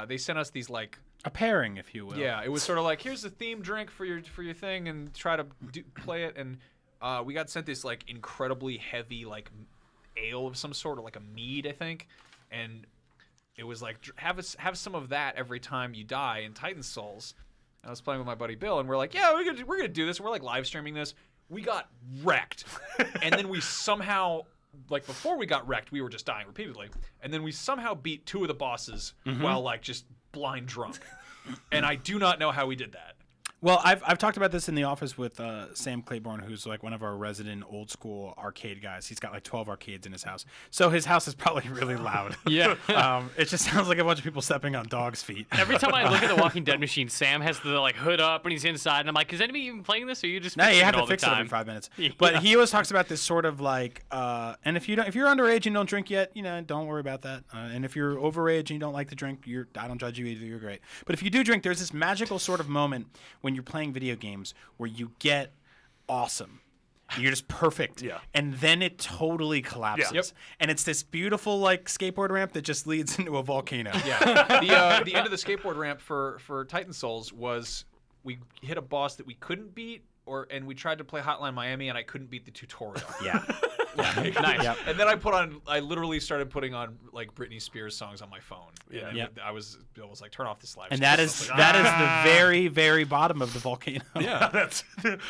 Speaker 1: They sent us these like
Speaker 3: a pairing, if you will.
Speaker 1: Yeah, it was sort of like, here's a theme drink for your thing, and try to play it. And we got sent this like incredibly heavy like ale of some sort, or like a mead, I think. And it was like, have some of that every time you die in Titan Souls. And I was playing with my buddy Bill, and we're like, yeah, we're gonna do this. And we're like live streaming this. We got wrecked, and then we somehow. Like before we got wrecked, we were just dying repeatedly, and then we somehow beat 2 of the bosses while like just blind drunk, and I do not know how we did that.
Speaker 3: Well, I've talked about this in the office with Sam Claiborne, who's like one of our resident old school arcade guys. He's got like 12 arcades in his house, so his house is probably really loud.
Speaker 4: Yeah,
Speaker 3: it just sounds like a bunch of people stepping on dogs' feet.
Speaker 4: Every time I look at the Walking Dead machine, Sam has the like hood up and he's inside, and I'm like, is anybody even playing this, or you just?
Speaker 3: No, you have
Speaker 4: to
Speaker 3: fix it every 5 minutes. But he always talks about this sort of like, and if you're underage and don't drink yet, don't worry about that. And if you're overage and you don't like to drink, I don't judge you either. You're great. But if you do drink, there's this magical sort of moment when you're playing video games where you get awesome. You're just perfect.
Speaker 2: Yeah.
Speaker 3: And then it totally collapses.
Speaker 2: Yeah. Yep.
Speaker 3: And it's this beautiful like skateboard ramp that just leads into a volcano.
Speaker 1: Yeah. The end of the skateboard ramp for Titan Souls was we hit a boss that we couldn't beat, and we tried to play Hotline Miami, and I couldn't beat the tutorial.
Speaker 3: Yeah.
Speaker 1: Nice. Yep. And then I literally started putting on like Britney Spears songs on my phone.
Speaker 2: Yeah.
Speaker 1: Yep. Bill was like, turn off this live.
Speaker 3: And that is the very, very bottom of the volcano.
Speaker 2: Yeah. That's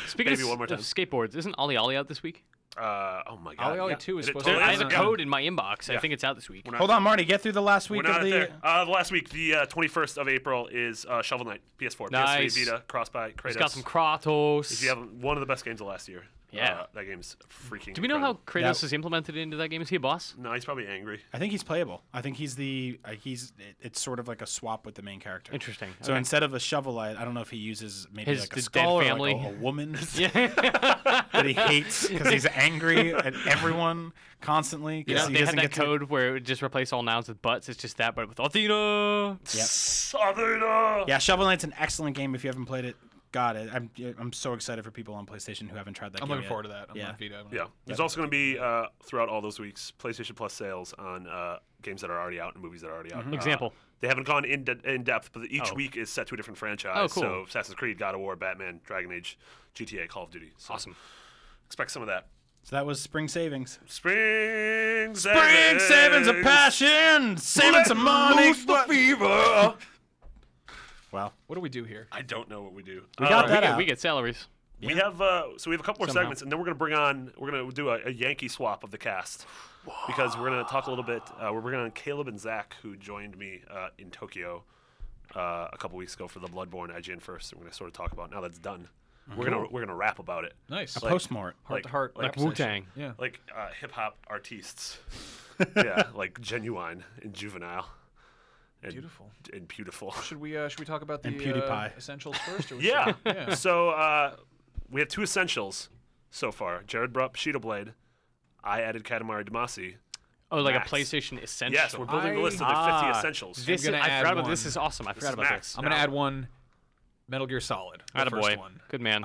Speaker 4: speaking
Speaker 2: maybe one more time.
Speaker 4: of skateboards, isn't Ollie Ollie out this week?
Speaker 2: Oh my God!
Speaker 1: Ollie 2 is supposed
Speaker 4: to.
Speaker 1: to.
Speaker 4: I have a code in my inbox. I think it's out this week.
Speaker 3: Hold on, Marty. Get through the last week of the.
Speaker 2: The last week, the 21st of April is Shovel Knight, PS4,
Speaker 4: nice.
Speaker 2: PS3, Vita, cross-buy, Kratos.
Speaker 4: He's got some Kratos.
Speaker 2: If you haven't, one of the best games of last year.
Speaker 4: Yeah.
Speaker 2: That game's freaking.
Speaker 4: Do we know how
Speaker 2: incredible.
Speaker 4: Kratos is implemented into that game? Is he a boss?
Speaker 2: No, he's probably angry.
Speaker 3: I think he's playable. I think it's sort of like a swap with the main character.
Speaker 4: Interesting.
Speaker 3: So
Speaker 4: Okay.
Speaker 3: instead of a shovelite, I don't know if he uses maybe
Speaker 4: His
Speaker 3: like a
Speaker 4: dead
Speaker 3: skull or
Speaker 4: family.
Speaker 3: like a woman
Speaker 4: Yeah.
Speaker 3: that he hates because he's angry at everyone constantly.
Speaker 4: You know,
Speaker 3: He
Speaker 4: they had
Speaker 3: doesn't
Speaker 4: that
Speaker 3: get to-
Speaker 4: code where it would just replace all nouns with butts. It's just that, but with Athena.
Speaker 2: Southern.
Speaker 3: Yeah, Shovel Knight's an excellent game if you haven't played it. God, I'm so excited for people on PlayStation who haven't tried that
Speaker 1: I'm
Speaker 3: game
Speaker 1: looking
Speaker 3: yet.
Speaker 1: forward to that. I'm
Speaker 3: Yeah.
Speaker 1: on Vita.
Speaker 2: Yeah, there's also going to be throughout all those weeks PlayStation Plus sales on games that are already out and movies that are already out.
Speaker 4: Example.
Speaker 2: They haven't gone in depth, but each
Speaker 4: Oh.
Speaker 2: week is set to a different franchise.
Speaker 4: Oh, cool.
Speaker 2: So Assassin's Creed, God of War, Batman, Dragon Age, GTA, Call of Duty. So
Speaker 4: Awesome.
Speaker 2: expect some of that.
Speaker 3: So that was Spring Savings.
Speaker 2: Spring
Speaker 3: Savings of passion, saving some money.
Speaker 2: fever.
Speaker 3: Well,
Speaker 1: What do we do here?
Speaker 2: I don't know what we do.
Speaker 3: we got that out.
Speaker 4: We get salaries.
Speaker 2: We have a couple more
Speaker 4: Somehow.
Speaker 2: segments, and then we're gonna do a Yankee swap of the cast because we're gonna talk a little bit. We're bringing on Caleb and Zach, who joined me in Tokyo a couple weeks ago for the Bloodborne IGN first. And we're gonna sort of talk about now that's done. We're gonna rap about it,
Speaker 1: Nice.
Speaker 3: a postmort.
Speaker 1: Heart to heart.
Speaker 2: like
Speaker 1: rap
Speaker 4: Wu-Tang.
Speaker 1: session. Yeah.
Speaker 2: like hip hop artists. Yeah, like Genuine and Juvenile. And,
Speaker 1: Beautiful.
Speaker 2: and beautiful.
Speaker 1: Should we talk about the
Speaker 3: And PewDiePie.
Speaker 1: essentials first? Or
Speaker 2: Yeah.
Speaker 1: yeah.
Speaker 2: So we have 2 essentials so far. Jared brought up Bushido Blade. I added Katamari Damacy.
Speaker 4: Oh, like
Speaker 2: Max.
Speaker 4: a PlayStation Essential.
Speaker 2: Yes, we're building a list of the 50 essentials.
Speaker 4: This
Speaker 1: I'm gonna
Speaker 4: I
Speaker 1: add
Speaker 4: forgot about
Speaker 1: one.
Speaker 4: this. Is awesome. I forgot
Speaker 2: is
Speaker 4: about
Speaker 2: Max.
Speaker 4: this.
Speaker 1: I'm gonna add one. Metal Gear Solid. The first
Speaker 4: Attaboy.
Speaker 1: one.
Speaker 4: Good man.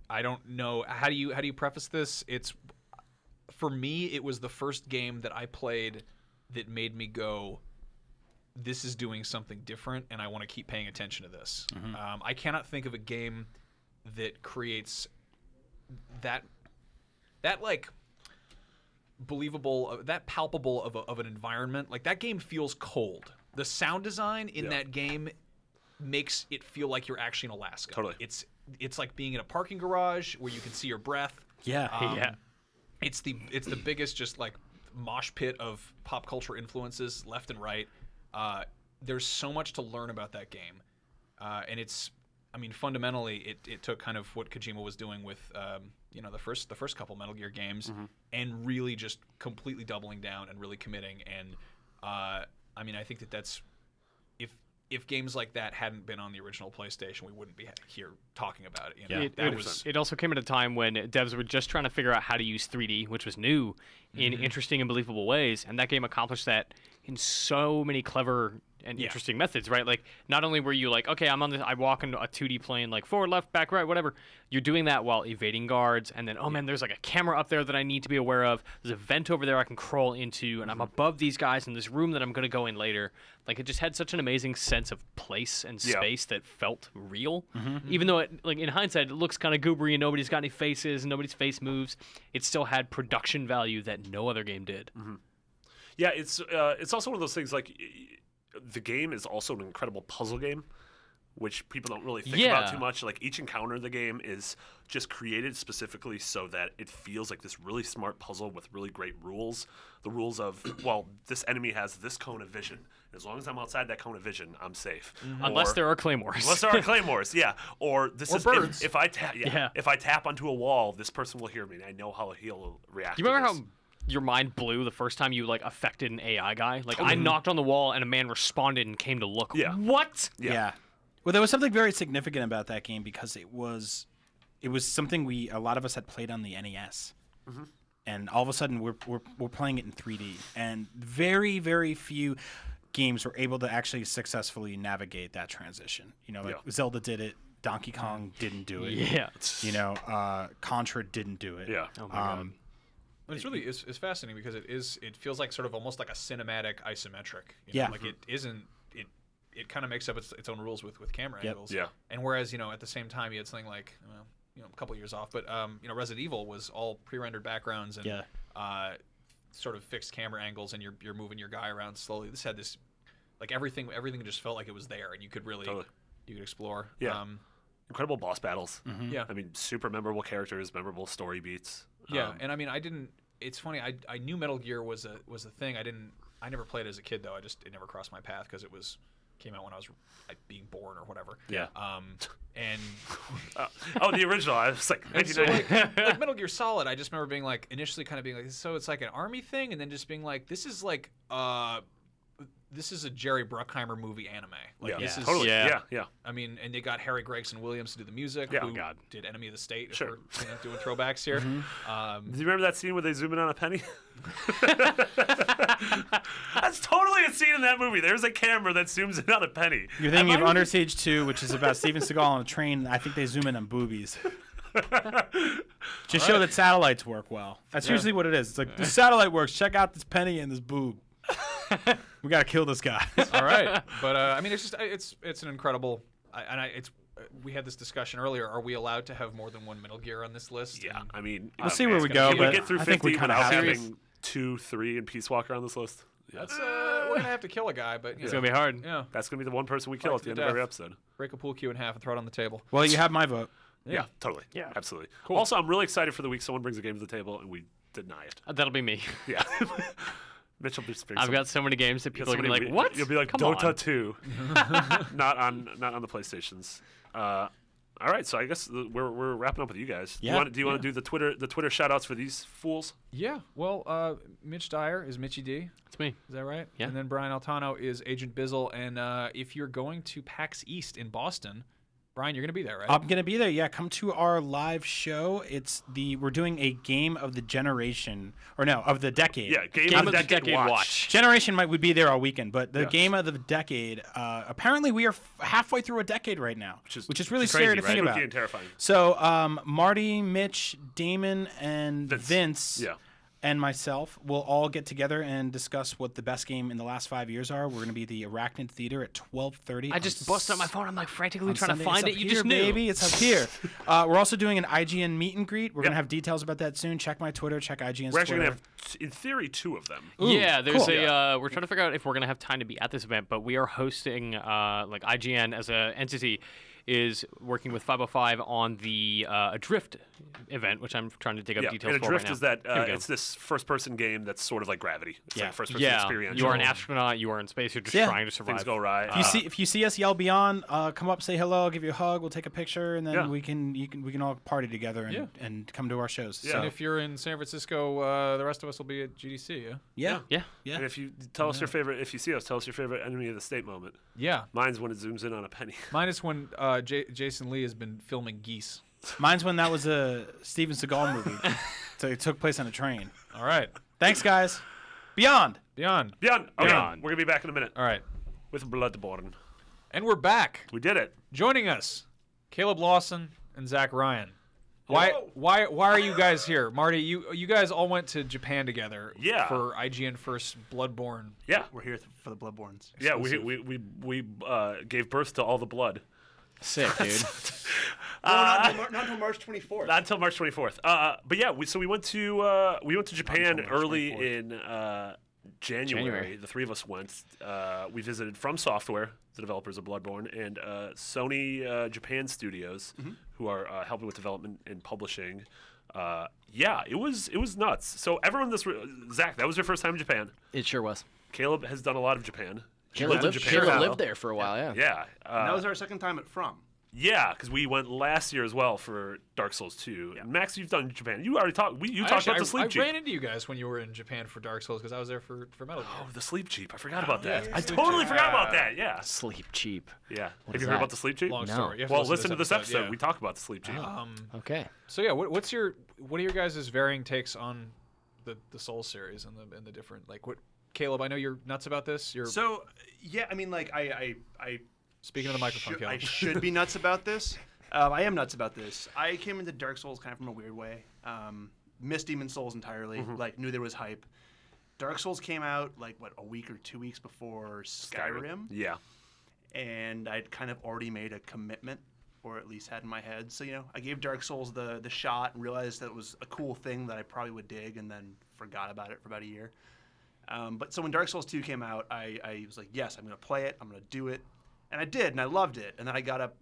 Speaker 1: I don't know how do you preface this. It's for me. It was the first game that I played that made me go, this is doing something different, and I want to keep paying attention to this. I cannot think of a game that creates that like believable, that palpable of an environment. Like that game feels cold. The sound design in that game makes it feel like you're actually in Alaska.
Speaker 2: Totally.
Speaker 1: It's like being in a parking garage where you can see your breath.
Speaker 3: Yeah.
Speaker 4: Yeah.
Speaker 1: It's the biggest just like mosh pit of pop culture influences left and right. There's so much to learn about that game, and fundamentally, it took kind of what Kojima was doing with the first couple Metal Gear games, and really just completely doubling down and really committing. And I think that's if games like that hadn't been on the original PlayStation, we wouldn't be here talking about it. You know?
Speaker 3: Yeah.
Speaker 4: It also came at a time when devs were just trying to figure out how to use 3D, which was new, in interesting and believable ways, and that game accomplished that in so many clever and interesting methods, right? Like, not only were you like, okay, I walk into a 2D plane, like forward, left, back, right, whatever. You're doing that while evading guards, and then, oh man, there's like a camera up there that I need to be aware of. There's a vent over there I can crawl into, and I'm above these guys in this room that I'm going to go in later. Like, it just had such an amazing sense of place and space that felt real. Even though, in hindsight, it looks kind of goobery and nobody's got any faces and nobody's face moves, it still had production value that no other game did.
Speaker 2: Yeah, it's also one of those things like the game is also an incredible puzzle game, which people don't really think about too much. Like each encounter in the game is just created specifically so that it feels like this really smart puzzle with really great rules. The rules of, well, this enemy has this cone of vision. As long as I'm outside that cone of vision, I'm safe.
Speaker 4: Unless there are claymores.
Speaker 2: Unless there are claymores, yeah. Or this is
Speaker 1: birds.
Speaker 2: if I tap onto a wall, this person will hear me. And I know how he'll react.
Speaker 4: You remember
Speaker 2: to this.
Speaker 4: how your mind blew the first time you affected an AI guy? Like I knocked on the wall and a man responded and came to look.
Speaker 2: Yeah.
Speaker 4: What?
Speaker 3: Yeah. Well, there was something very significant about that game because it was something a lot of us had played on the NES, and all of a sudden we're playing it in 3D, and very, very few games were able to actually successfully navigate that transition. Zelda did it. Donkey Kong didn't do it.
Speaker 4: Yeah.
Speaker 3: Contra didn't do it.
Speaker 2: Yeah.
Speaker 4: Oh my God.
Speaker 1: But it's fascinating because it feels like sort of almost like a cinematic isometric.
Speaker 3: Yeah.
Speaker 1: Like it isn't. It kind of makes up its own rules with camera angles.
Speaker 2: Yeah.
Speaker 1: And whereas at the same time you had something like a couple years off, but Resident Evil was all pre-rendered backgrounds and sort of fixed camera angles, and you're moving your guy around slowly. This had this like everything just felt like it was there, and you could really you could explore.
Speaker 2: Yeah. Incredible boss battles.
Speaker 1: Yeah.
Speaker 2: I mean, super memorable characters, memorable story beats.
Speaker 1: Yeah, and I mean, it's funny. I knew Metal Gear was a thing. I never played it as a kid though. It never crossed my path because it was came out when I was being born or whatever.
Speaker 2: Yeah.
Speaker 1: And
Speaker 2: the original. I was like,
Speaker 1: and so like Metal Gear Solid, I just remember being like initially kind of being like, so it's like an army thing, and then just being like, this is like this is a Jerry Bruckheimer movie anime. Like this is
Speaker 2: totally. Yeah.
Speaker 1: I mean, and they got Harry Gregson Williams to do the music.
Speaker 2: Yeah.
Speaker 1: who did Enemy of the State.
Speaker 2: Sure.
Speaker 1: If we're doing throwbacks here.
Speaker 2: Do you remember that scene where they zoom in on a penny? That's totally a scene in that movie. There's a camera that zooms in on a penny.
Speaker 3: You're thinking of Under Siege 2, which is about Steven Seagal on a train. I think they zoom in on boobies. Just show that satellites work well. That's usually what it is. It's like, this satellite works. Check out this penny and this boob. We got to kill this guy.
Speaker 1: All right. But, I mean, it's just, it's an incredible, we had this discussion earlier. Are we allowed to have more than one Metal Gear on this list?
Speaker 2: Yeah, I mean,
Speaker 3: we'll see where we go.
Speaker 2: Can we
Speaker 3: But
Speaker 2: get through
Speaker 3: I think
Speaker 2: 50
Speaker 3: we kind of
Speaker 2: without
Speaker 3: have
Speaker 2: having 2, 3, and Peace Walker on this list?
Speaker 1: That's we're gonna have to kill a guy, but
Speaker 4: It's gonna be hard.
Speaker 1: Yeah,
Speaker 2: That's gonna be the one person we kill at the end of
Speaker 1: death.
Speaker 2: every episode.
Speaker 1: break a pool cue in half and throw it on the table.
Speaker 3: Well, you have my vote.
Speaker 2: Yeah, totally.
Speaker 4: Yeah.
Speaker 2: Absolutely. Cool. Also, I'm really excited for the week someone brings a game to the table and we deny it.
Speaker 4: That'll be me.
Speaker 2: Yeah. Mitchell just brings
Speaker 4: I've got so many games that people are gonna be like, "What?"
Speaker 2: You'll be like,
Speaker 4: Come
Speaker 2: Dota
Speaker 4: on.
Speaker 2: 2. not on the PlayStations. All right, so I guess we're wrapping up with you guys.
Speaker 3: Yeah.
Speaker 2: Do you want to do the Twitter shout outs for these fools?
Speaker 1: Yeah. Well, Mitch Dyer is Mitchy D.
Speaker 4: It's me.
Speaker 1: Is that right?
Speaker 4: Yeah.
Speaker 1: And then Brian Altano is Agent Bizzle. And if you're going to PAX East in Boston, Brian, you're going to be there, right?
Speaker 3: I'm gonna be there. Yeah, come to our live show. We're doing a game of the generation, of the decade.
Speaker 2: Yeah, game of the decade watch.
Speaker 3: Generation would be there all weekend, but the game of the decade. Apparently, we are halfway through a decade right now, which is really
Speaker 2: crazy,
Speaker 3: scary to think about.
Speaker 2: Spooky and terrifying.
Speaker 3: So, Marty, Mitch, Damon, and Vince.
Speaker 2: Yeah.
Speaker 3: And myself will all get together and discuss what the best game in the last 5 years are. We're going to be at the Arachnid Theater at 12:30.
Speaker 4: I just busted out my phone. I'm like frantically trying
Speaker 3: Sunday.
Speaker 4: to find
Speaker 3: It's
Speaker 4: it.
Speaker 3: up
Speaker 4: You
Speaker 3: here,
Speaker 4: just knew.
Speaker 3: baby. It's up here. We're also doing an IGN meet and greet. We're going to have details about that soon. Check my Twitter. Check IGN's
Speaker 2: We're actually
Speaker 3: Twitter.
Speaker 2: going to have, in theory, 2 of them.
Speaker 3: Ooh,
Speaker 4: Yeah, there's
Speaker 3: cool.
Speaker 4: we're trying to figure out if we're gonna have time to be at this event, but we are hosting like IGN as an entity is working with 505 on the Adrift event, which I'm trying to dig up details
Speaker 2: and
Speaker 4: for
Speaker 2: Adrift
Speaker 4: right
Speaker 2: is
Speaker 4: now.
Speaker 2: that
Speaker 4: Here we go.
Speaker 2: it's this first-person game that's sort of like Gravity. It's like first-person
Speaker 4: Yeah,
Speaker 2: experience.
Speaker 4: you are an astronaut. You are in space. You're just trying to survive.
Speaker 2: Things go right.
Speaker 3: If you see us yell Beyond, come up, say hello, I'll give you a hug, we'll take a picture, and then we can all party together and come to our shows.
Speaker 2: Yeah.
Speaker 3: So,
Speaker 1: And if you're in San Francisco, the rest of us will be at GDC, yeah?
Speaker 3: yeah.
Speaker 2: And if you tell us your favorite, if you see us, tell us your favorite Enemy of the State moment.
Speaker 1: Yeah.
Speaker 2: Mine's when it zooms in on a penny.
Speaker 1: Mine is when Jason Lee has been filming geese.
Speaker 3: Mine's when that was a Steven Seagal movie. So it took place on a train.
Speaker 1: All right.
Speaker 3: Thanks, guys. Beyond.
Speaker 1: Beyond.
Speaker 2: Beyond. Okay,
Speaker 4: Beyond.
Speaker 2: we're gonna be back in a minute
Speaker 1: All right.
Speaker 2: with Bloodborne.
Speaker 1: And we're back.
Speaker 2: We did it.
Speaker 1: Joining us, Caleb Lawson and Zach Ryan. Why are you guys here? Marty, you guys all went to Japan together for IGN First Bloodborne.
Speaker 2: Yeah,
Speaker 5: We're here for the Bloodborns.
Speaker 2: yeah. We gave birth to all the blood.
Speaker 4: Sick, dude.
Speaker 5: Not until March 24th.
Speaker 2: Not until March 24th. But yeah, we went to Japan
Speaker 5: March
Speaker 2: early
Speaker 5: 24th.
Speaker 2: in January. The 3 of us went. We visited From Software, the developers of Bloodborne, and Sony Japan Studios, who are helping with development and publishing. Yeah, it was nuts. So everyone, Zach, that was your first time in Japan.
Speaker 6: It sure was.
Speaker 2: Caleb has done a lot of Japan.
Speaker 6: Caleb lived there for a while, yeah.
Speaker 2: Yeah.
Speaker 5: That was our second time at From.
Speaker 2: Yeah, because we went last year as well for Dark Souls 2. Yeah. Max, you've done Japan. You already talked. You talked about the Sleep Cheap.
Speaker 1: I ran into you guys when you were in Japan for Dark Souls because I was there for Metal Gear.
Speaker 2: Oh, the Sleep Cheap. I forgot about that.
Speaker 1: yeah,
Speaker 2: I
Speaker 1: Sleep
Speaker 2: totally
Speaker 1: Cheap.
Speaker 2: forgot about that. Yeah.
Speaker 6: Sleep cheap.
Speaker 2: Yeah. Have
Speaker 6: is
Speaker 2: you heard
Speaker 6: that?
Speaker 2: about the Sleep Cheap?
Speaker 1: Long
Speaker 6: No.
Speaker 1: story. You have to
Speaker 2: Well, listen to this episode.
Speaker 1: yeah.
Speaker 2: We talk about the Sleep Cheap.
Speaker 6: Okay.
Speaker 1: So yeah, what are your guys' varying takes on the Souls series and the different Caleb? I know you're nuts about this.
Speaker 5: So, yeah, I mean, like, I
Speaker 1: Speaking of the microphone, Caleb.
Speaker 5: I should be nuts about this. I am nuts about this. I came into Dark Souls kind of from a weird way. Missed Demon Souls entirely. Like, knew there was hype. Dark Souls came out, a week or 2 weeks before Skyrim.
Speaker 2: Yeah.
Speaker 5: And I'd kind of already made a commitment, or at least had in my head. So, I gave Dark Souls the shot and realized that it was a cool thing that I probably would dig, and then forgot about it for about a year. But so when Dark Souls 2 came out, I was like, yes, I'm going to play it. I'm going to do it. And I did, and I loved it. And then I got up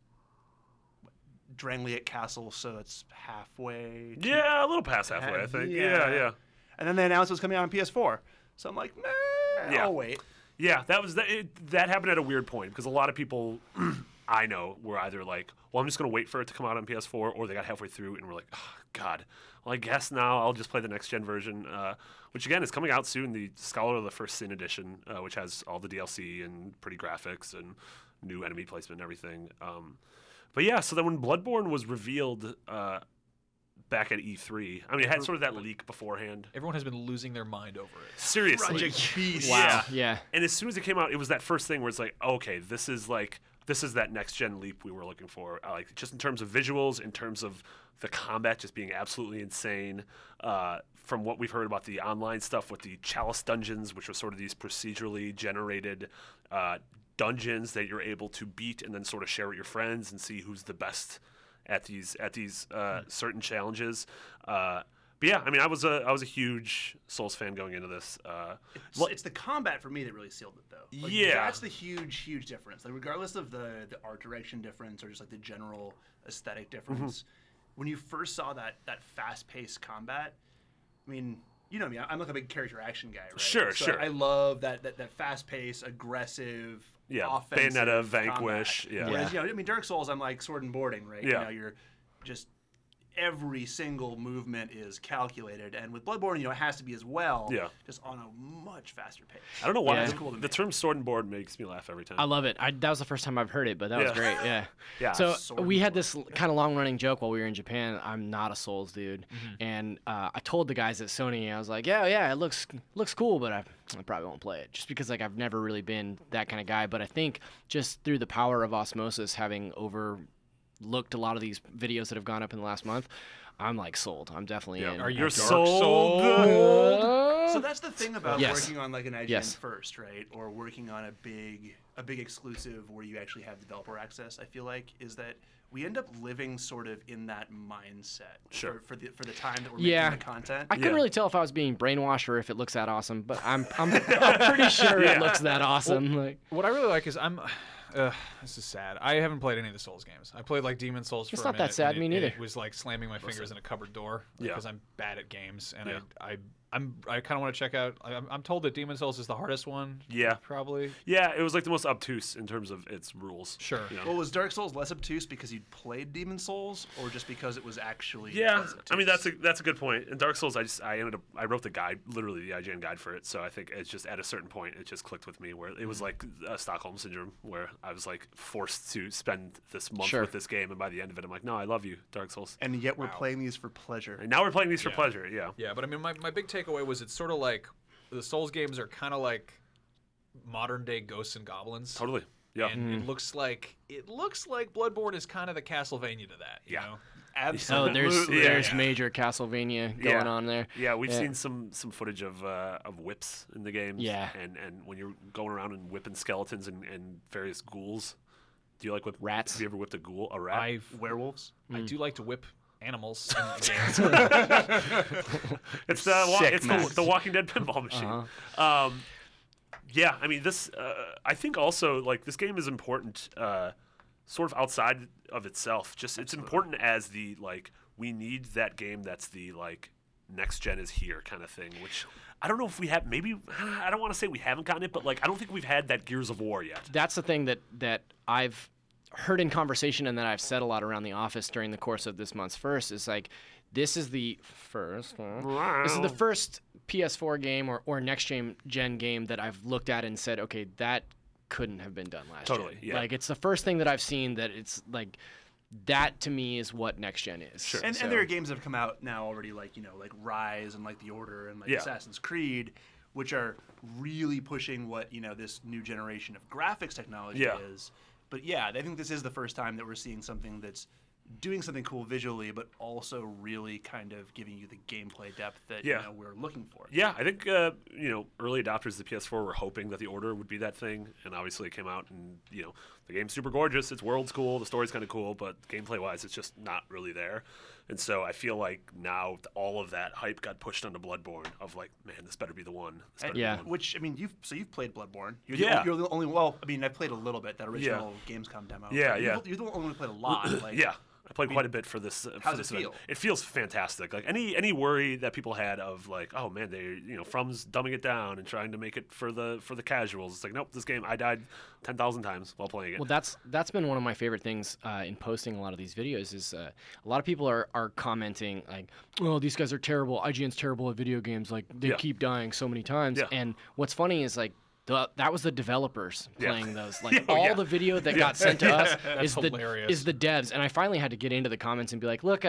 Speaker 5: Drangleic Castle, so it's halfway.
Speaker 2: Yeah, a little past halfway, I think. Yeah.
Speaker 5: And then they announced it was coming out on PS4. So I'm like, I'll wait.
Speaker 2: Yeah, that happened at a weird point because a lot of people I know were either like, well, I'm just going to wait for it to come out on PS4, or they got halfway through and were like, oh, God, well, I guess now I'll just play the next-gen version, which, again, is coming out soon, the Scholar of the First Sin edition, which has all the DLC and pretty graphics and new enemy placement and everything. But, yeah, so then when Bloodborne was revealed back at E3, I mean, it had sort of that leak beforehand.
Speaker 1: Everyone has been losing their mind over it.
Speaker 2: Seriously.
Speaker 5: Project Beast.
Speaker 6: Wow. Yeah.
Speaker 2: And as soon as it came out, it was that first thing where it's like, okay, this is that next gen leap we were looking for. Like just in terms of visuals, in terms of the combat just being absolutely insane. From what we've heard about the online stuff with the Chalice dungeons, which are sort of these procedurally generated dungeons that you're able to beat and then sort of share with your friends and see who's the best at these certain challenges. But yeah, I mean, I was a huge Souls fan going into this.
Speaker 5: It's the combat for me that really sealed it, though. Like,
Speaker 2: yeah,
Speaker 5: that's the huge difference. Like, regardless of the art direction difference or just like the general aesthetic difference, when you first saw that fast-paced combat, I mean, you know me, I'm like a big character action guy, right?
Speaker 2: Sure.
Speaker 5: I love that fast-paced, aggressive, offensive
Speaker 2: Bayonetta, Vanquish.
Speaker 5: Combat.
Speaker 2: Yeah.
Speaker 5: Whereas, I mean, Dark Souls, I'm like sword and boarding, right?
Speaker 2: Yeah.
Speaker 5: You're just every single movement is calculated, and with Bloodborne, it has to be as well.
Speaker 2: Yeah.
Speaker 5: Just on a much faster pace.
Speaker 2: I don't know why
Speaker 6: Yeah.
Speaker 2: the term sword and board makes me laugh every time.
Speaker 6: I love it. That was the first time I've heard it, but that was great. Yeah.
Speaker 2: Yeah.
Speaker 6: So
Speaker 5: Sword
Speaker 6: we
Speaker 5: and
Speaker 6: had this kind of long-running joke while we were in Japan. I'm not a Souls dude, and I told the guys at Sony, I was like, yeah, it looks cool, but I probably won't play it just because like I've never really been that kind of guy. But I think just through the power of osmosis, having overlooked a lot of these videos that have gone up in the last month, I'm like sold. I'm definitely in.
Speaker 1: Are you
Speaker 2: You're
Speaker 1: Dark
Speaker 2: sold?
Speaker 5: So that's the thing about
Speaker 6: Yes.
Speaker 5: working on like an IGN
Speaker 6: Yes.
Speaker 5: first, right? Or working on a big exclusive where you actually have developer access. I feel like is that we end up living sort of in that mindset
Speaker 2: Sure.
Speaker 5: for the time that we're
Speaker 6: Yeah.
Speaker 5: making the content.
Speaker 6: I couldn't really tell if I was being brainwashed or if it looks that awesome, but I'm pretty sure it looks that awesome. Like,
Speaker 1: What I really like is this is sad. I haven't played any of the Souls games. I played like Demon Souls
Speaker 6: It's
Speaker 1: for a
Speaker 6: not that
Speaker 1: minute,
Speaker 6: sad,
Speaker 1: and
Speaker 6: me
Speaker 1: it
Speaker 6: neither.
Speaker 1: was like slamming my fingers in a cupboard door
Speaker 2: Yeah.
Speaker 1: because I'm bad at games, and
Speaker 2: Yeah.
Speaker 1: I kind of want to check out. I'm told that Demon Souls is the hardest one.
Speaker 2: Yeah.
Speaker 1: Probably.
Speaker 2: Yeah, it was like the most obtuse in terms of its rules.
Speaker 1: Sure.
Speaker 2: You know?
Speaker 5: Well, was Dark Souls less obtuse because you'd played Demon Souls, or just because it was actually
Speaker 2: Yeah,
Speaker 5: less
Speaker 2: I mean
Speaker 5: obtuse?
Speaker 2: that's a good point. In Dark Souls, I wrote the guide, literally the IGN guide for it. So I think it's just at a certain point it just clicked with me where it was like Stockholm syndrome, where I was like forced to spend this month
Speaker 6: Sure.
Speaker 2: with this game, and by the end of it, I'm like, no, I love you, Dark Souls.
Speaker 5: And yet we're playing these for pleasure.
Speaker 2: And now we're playing these for pleasure. Yeah.
Speaker 1: Yeah, but I mean, my big takeaway was it's sort of like the Souls games are kind of like modern day Ghosts and Goblins.
Speaker 2: Totally. Yeah.
Speaker 1: And it looks like Bloodborne is kind of the Castlevania to that. You
Speaker 2: Yeah.
Speaker 1: know?
Speaker 5: Absolutely.
Speaker 6: there's
Speaker 2: Yeah.
Speaker 6: major Castlevania going on there.
Speaker 2: Yeah, we've
Speaker 6: Yeah.
Speaker 2: seen some footage of whips in the games.
Speaker 6: Yeah.
Speaker 2: And when you're going around and whipping skeletons and various ghouls, do you like whip
Speaker 6: Rats.
Speaker 2: Have you ever whipped a ghoul? A rat?
Speaker 5: Werewolves.
Speaker 1: I do like to whip animals in the games.
Speaker 2: It's
Speaker 6: Sick,
Speaker 2: the
Speaker 6: Max.
Speaker 2: the Walking Dead pinball machine. Yeah, I mean this. I think also like this game is important, sort of outside of itself. Just it's important as the like we need that game that's the like next gen is here kind of thing. Which I don't know if we have. Maybe I don't want to say we haven't gotten it, but like I don't think we've had that Gears of War yet.
Speaker 6: That's the thing that I've heard in conversation and that I've said a lot around the office during the course of this month's first is like this is the first PS4 game or next gen game that I've looked at and said, okay, that couldn't have been done last
Speaker 2: Totally,
Speaker 6: gen.
Speaker 2: yeah.
Speaker 6: Like it's the first thing that I've seen that it's like that to me is what next gen is.
Speaker 2: Sure.
Speaker 5: And
Speaker 6: So-
Speaker 5: there are games that have come out now already, like like Rise and like The Order and like
Speaker 2: Yeah.
Speaker 5: Assassin's Creed, which are really pushing what this new generation of graphics technology
Speaker 2: Yeah.
Speaker 5: is. But yeah, I think this is the first time that we're seeing something that's doing something cool visually, but also really kind of giving you the gameplay depth that
Speaker 2: Yeah.
Speaker 5: we're looking for.
Speaker 2: Yeah, I think early adopters of the PS4 were hoping that the Order would be that thing, and obviously it came out, and the game's super gorgeous. Its world's cool, the story's kind of cool, but gameplay-wise, it's just not really there. And so I feel like now all of that hype got pushed onto Bloodborne. Of like, man, this better be the one. This better be
Speaker 6: Yeah.
Speaker 2: the one.
Speaker 5: Which I mean, you've played Bloodborne.
Speaker 2: Yeah.
Speaker 5: You're the only. Well, I mean, I played a little bit that original Gamescom demo.
Speaker 2: Yeah,
Speaker 5: But
Speaker 2: yeah.
Speaker 5: You're the only one who played a lot. Like,
Speaker 2: Yeah. I played quite a bit for this.
Speaker 5: How
Speaker 2: for
Speaker 5: does
Speaker 2: this
Speaker 5: it feel?
Speaker 2: event. It feels fantastic. Like any worry that people had of like, oh man, From's dumbing it down and trying to make it for the casuals. It's like, nope, this game I died 10,000 times while playing it.
Speaker 6: Well, that's been one of my favorite things in posting a lot of these videos. Is a lot of people are commenting like, oh, these guys are terrible. IGN's terrible at video games. Like they keep dying so many times.
Speaker 2: Yeah.
Speaker 6: And what's funny is like. That was the developers playing those. Like
Speaker 2: Oh,
Speaker 6: all the video that got sent to us is
Speaker 1: hilarious.
Speaker 6: the devs. And I finally had to get into the comments and be like, look,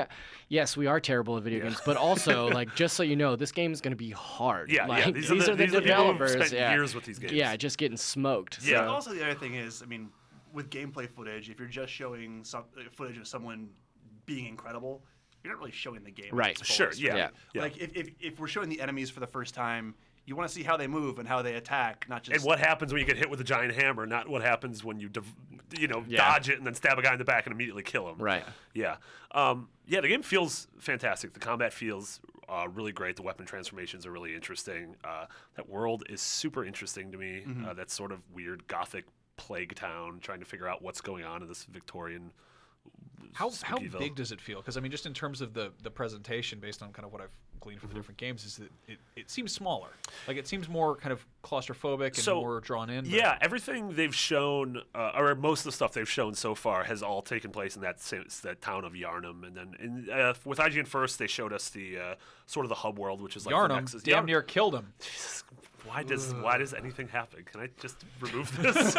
Speaker 6: yes, we are terrible at video games, but also like just so you know, this game is going to be hard.
Speaker 2: Yeah,
Speaker 6: like,
Speaker 2: These
Speaker 6: are the
Speaker 2: people who
Speaker 6: developers.
Speaker 2: spent years with these games.
Speaker 6: Yeah, just getting smoked.
Speaker 2: Yeah.
Speaker 6: So.
Speaker 5: Also, the other thing is, I mean, with gameplay footage, if you're just showing footage of someone being incredible, you're not really showing the game.
Speaker 6: Right.
Speaker 5: at its
Speaker 2: Sure.
Speaker 5: fullest,
Speaker 2: Yeah.
Speaker 5: right?
Speaker 2: Yeah.
Speaker 5: Like if we're showing the enemies for the first time, you want to see how they move and how they attack, not just.
Speaker 2: And what happens when you get hit with a giant hammer, not what happens when you dodge it and then stab a guy in the back and immediately kill him.
Speaker 6: Right.
Speaker 2: Yeah. The game feels fantastic. The combat feels really great. The weapon transformations are really interesting. That world is super interesting to me. That sort of weird gothic plague town, trying to figure out what's going on in this Victorian.
Speaker 1: How
Speaker 2: Spookyville.
Speaker 1: big does it feel? Because I mean, just in terms of the presentation, based on kind of what I've gleaned from the different games, is that it seems smaller. Like it seems more kind of claustrophobic and more drawn in.
Speaker 2: Yeah, everything they've shown, or most of the stuff they've shown so far, has all taken place in that town of Yarnum. And then with IGN First, they showed us the sort of the hub world, which is like the
Speaker 1: Yarnum
Speaker 2: Nexus.
Speaker 1: damn near killed him.
Speaker 2: Jesus, why does anything happen? Can I just remove this?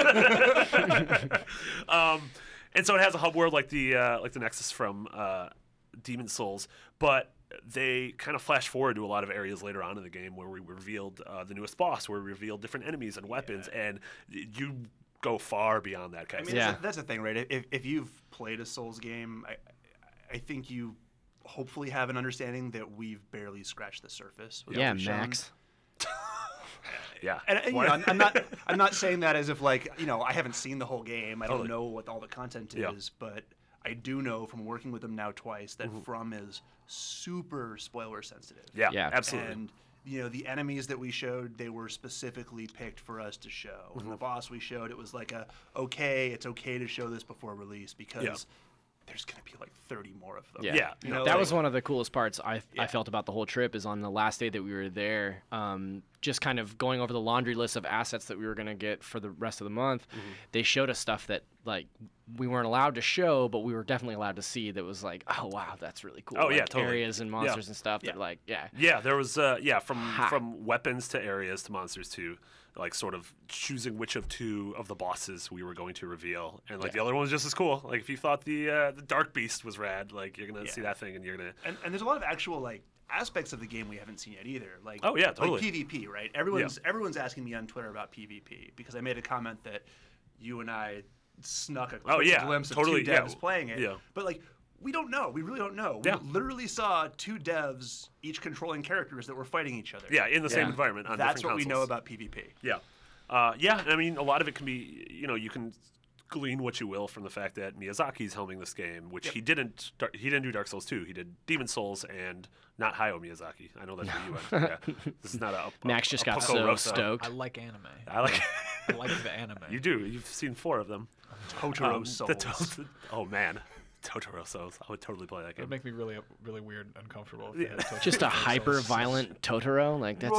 Speaker 2: And so it has a hub world like the Nexus from Demon Souls, but they kind of flash forward to a lot of areas later on in the game where we revealed the newest boss, where we revealed different enemies and weapons, and you go far beyond that kind of
Speaker 5: I mean, that's the thing, right? If you've played a Souls game, I think you hopefully have an understanding that we've barely scratched the surface. with what
Speaker 6: Yeah,
Speaker 5: we've shown.
Speaker 6: Max.
Speaker 2: Yeah.
Speaker 5: And you know, I'm not saying that as if like I haven't seen the whole game. I don't know what all the content is, but I do know from working with them now twice that From is super spoiler sensitive.
Speaker 2: Yeah, absolutely.
Speaker 5: And the enemies that we showed, they were specifically picked for us to show. And the boss we showed, it was like it's okay to show this before release because there's going to be like 30 more of them.
Speaker 6: Yeah.
Speaker 2: Yeah.
Speaker 6: That was one of the coolest parts I felt about the whole trip is on the last day that we were there, just kind of going over the laundry list of assets that we were going to get for the rest of the month. They showed us stuff that like we weren't allowed to show, but we were definitely allowed to see that was like, oh, wow, that's really cool.
Speaker 2: Oh,
Speaker 6: like,
Speaker 2: yeah, totally.
Speaker 6: Areas and monsters and stuff that like,
Speaker 2: Yeah, there was from weapons to areas to monsters to like sort of choosing which of two of the bosses we were going to reveal, and like the other one was just as cool. Like if you thought the Dark Beast was rad, like you're gonna see that thing and you're gonna
Speaker 5: And there's a lot of actual like aspects of the game we haven't seen yet either. Like
Speaker 2: totally.
Speaker 5: like PvP, right? Everyone's asking me on Twitter about PvP because I made a comment that you and I snuck a quick glimpse of two devs playing it.
Speaker 2: Yeah.
Speaker 5: But like we don't know. We really don't know. We literally saw two devs each controlling characters that were fighting each other.
Speaker 2: Yeah, in the same environment on
Speaker 5: That's
Speaker 2: different
Speaker 5: what we know
Speaker 2: consoles.
Speaker 5: about PvP.
Speaker 2: Yeah. I mean, a lot of it can be, you can glean what you will from the fact that Miyazaki's helming this game, which he didn't do Dark Souls 2. He did Demon Souls and not Hayao Miyazaki. I know that's where you went. Yeah. This is not a
Speaker 6: Max just got
Speaker 2: Poco
Speaker 6: so
Speaker 2: Rosso.
Speaker 6: stoked.
Speaker 1: I like anime.
Speaker 2: I like
Speaker 1: I like the anime.
Speaker 2: You do. You've seen 4 of them.
Speaker 5: Totoro Souls.
Speaker 2: Oh, man. Totoro Souls. I would totally play that
Speaker 1: It
Speaker 2: game.
Speaker 1: would make me really, really weird and uncomfortable. If they had Totoro
Speaker 6: Just a
Speaker 1: Souls.
Speaker 6: hyper-violent Totoro, like that's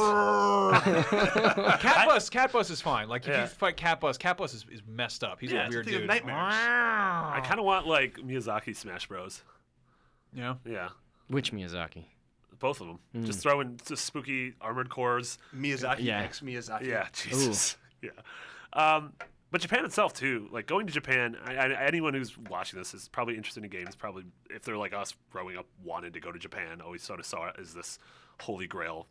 Speaker 1: Cat Bus is fine. Like if you fight Cat Bus is messed up. He's a weird
Speaker 5: it's a thing of
Speaker 1: dude.
Speaker 5: nightmares.
Speaker 2: I kind of want like Miyazaki Smash Bros.
Speaker 1: Yeah.
Speaker 2: Yeah.
Speaker 6: which Miyazaki?
Speaker 2: Both of them. Just throw in just spooky armored cores.
Speaker 5: Miyazaki
Speaker 6: Yeah.
Speaker 5: X Miyazaki.
Speaker 2: Yeah, Jesus. Yeah. But Japan itself too. Like going to Japan, anyone who's watching this is probably interested in games. Probably, if they're like us, growing up, wanted to go to Japan, always sort of saw it as this holy grail,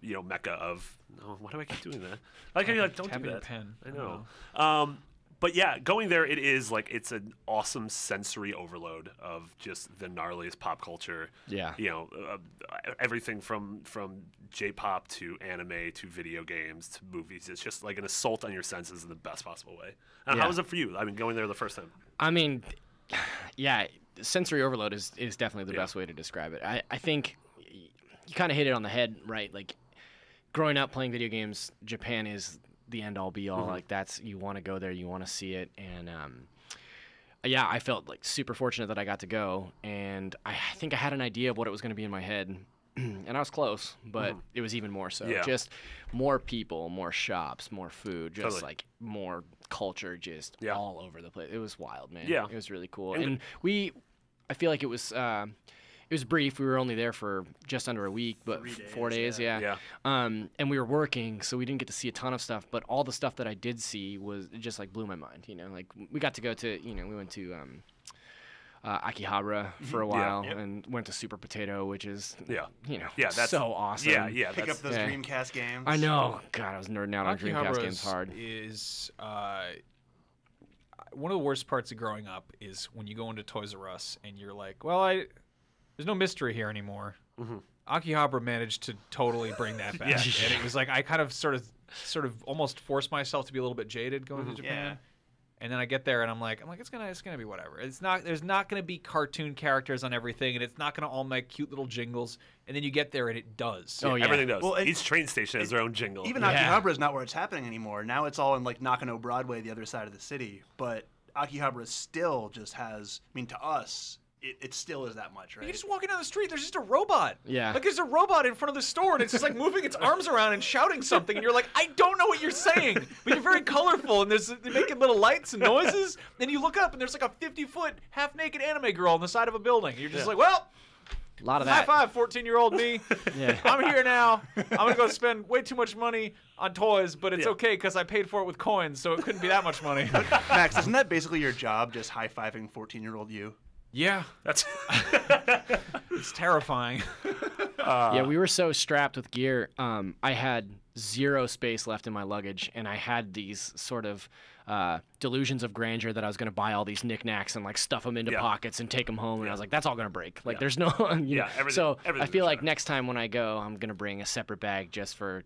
Speaker 2: mecca of. Oh, why do I keep doing that? Like, don't do
Speaker 1: Tapping your
Speaker 2: that.
Speaker 1: pen.
Speaker 2: I know. But yeah, going there, it's an awesome sensory overload of just the gnarliest pop culture.
Speaker 6: Yeah.
Speaker 2: Everything from J-pop to anime to video games to movies. It's just like an assault on your senses in the best possible way. And how was it for you? I mean, going there the first time.
Speaker 6: I mean, yeah, sensory overload is definitely the best way to describe it. I think you kind of hit it on the head, right? Like, growing up playing video games, Japan is the end all be all. Like, that's, you want to go there, you want to see it. And yeah, I felt like super fortunate that I got to go, and I think I had an idea of what it was going to be in my head, and I was close, but it was even more so.
Speaker 2: Yeah.
Speaker 6: Just more people, more shops, more food, just
Speaker 2: Totally.
Speaker 6: like more culture, just all over the place. It was wild, man.
Speaker 2: Yeah.
Speaker 6: It was really cool, and I feel like it was brief. We were only there for just under a week, but 4 days,
Speaker 2: Yeah.
Speaker 6: and we were working, so we didn't get to see a ton of stuff. But all the stuff that I did see was it just like blew my mind. You know, like we got to go to, we went to Akihabara for a while, and went to Super Potato, which is
Speaker 2: that's
Speaker 6: so awesome.
Speaker 2: Yeah.
Speaker 5: Pick up those Dreamcast games.
Speaker 6: I know. God, I was nerding out on Dreamcast
Speaker 1: Akihabara
Speaker 6: games hard.
Speaker 1: Is one of the worst parts of growing up is when you go into Toys R Us and you're like, well, there's no mystery here anymore. Akihabara managed to totally bring that back, and it was like I kind of sort of almost forced myself to be a little bit jaded going to Japan. And then I get there and I'm like it's gonna be whatever. There's not gonna be cartoon characters on everything, and it's not gonna all make cute little jingles. And then you get there and it does.
Speaker 6: Oh yeah,
Speaker 2: everything does.
Speaker 5: Well,
Speaker 2: each train station has their own jingle.
Speaker 5: Even Akihabara is not where it's happening anymore. Now it's all in like Nakano Broadway, the other side of the city. But Akihabara still just has. I mean, to us, it still is that much, right?
Speaker 1: You're just walking down the street. There's just a robot.
Speaker 6: Yeah.
Speaker 1: Like there's a robot in front of the store, and it's just like moving its arms around and shouting something, and you're like, I don't know what you're saying, but you're very colorful, and they're making little lights and noises. Then you look up, and there's like a 50-foot half-naked anime girl on the side of a building. You're just like, well.
Speaker 6: A lot of
Speaker 1: High
Speaker 6: that.
Speaker 1: five, 14-year-old me. I'm here now. I'm going to go spend way too much money on toys, but it's okay because I paid for it with coins, so it couldn't be that much money.
Speaker 5: Max, isn't that basically your job, just high-fiving 14-year-old you?
Speaker 1: Yeah.
Speaker 2: That's
Speaker 1: It's terrifying.
Speaker 6: Yeah, we were so strapped with gear. I had zero space left in my luggage, and I had these sort of delusions of grandeur that I was going to buy all these knickknacks and like stuff them into pockets and take them home. And I was like, that's all going to break. Like, there's no. So I feel like next time when I go, I'm going to bring a separate bag just for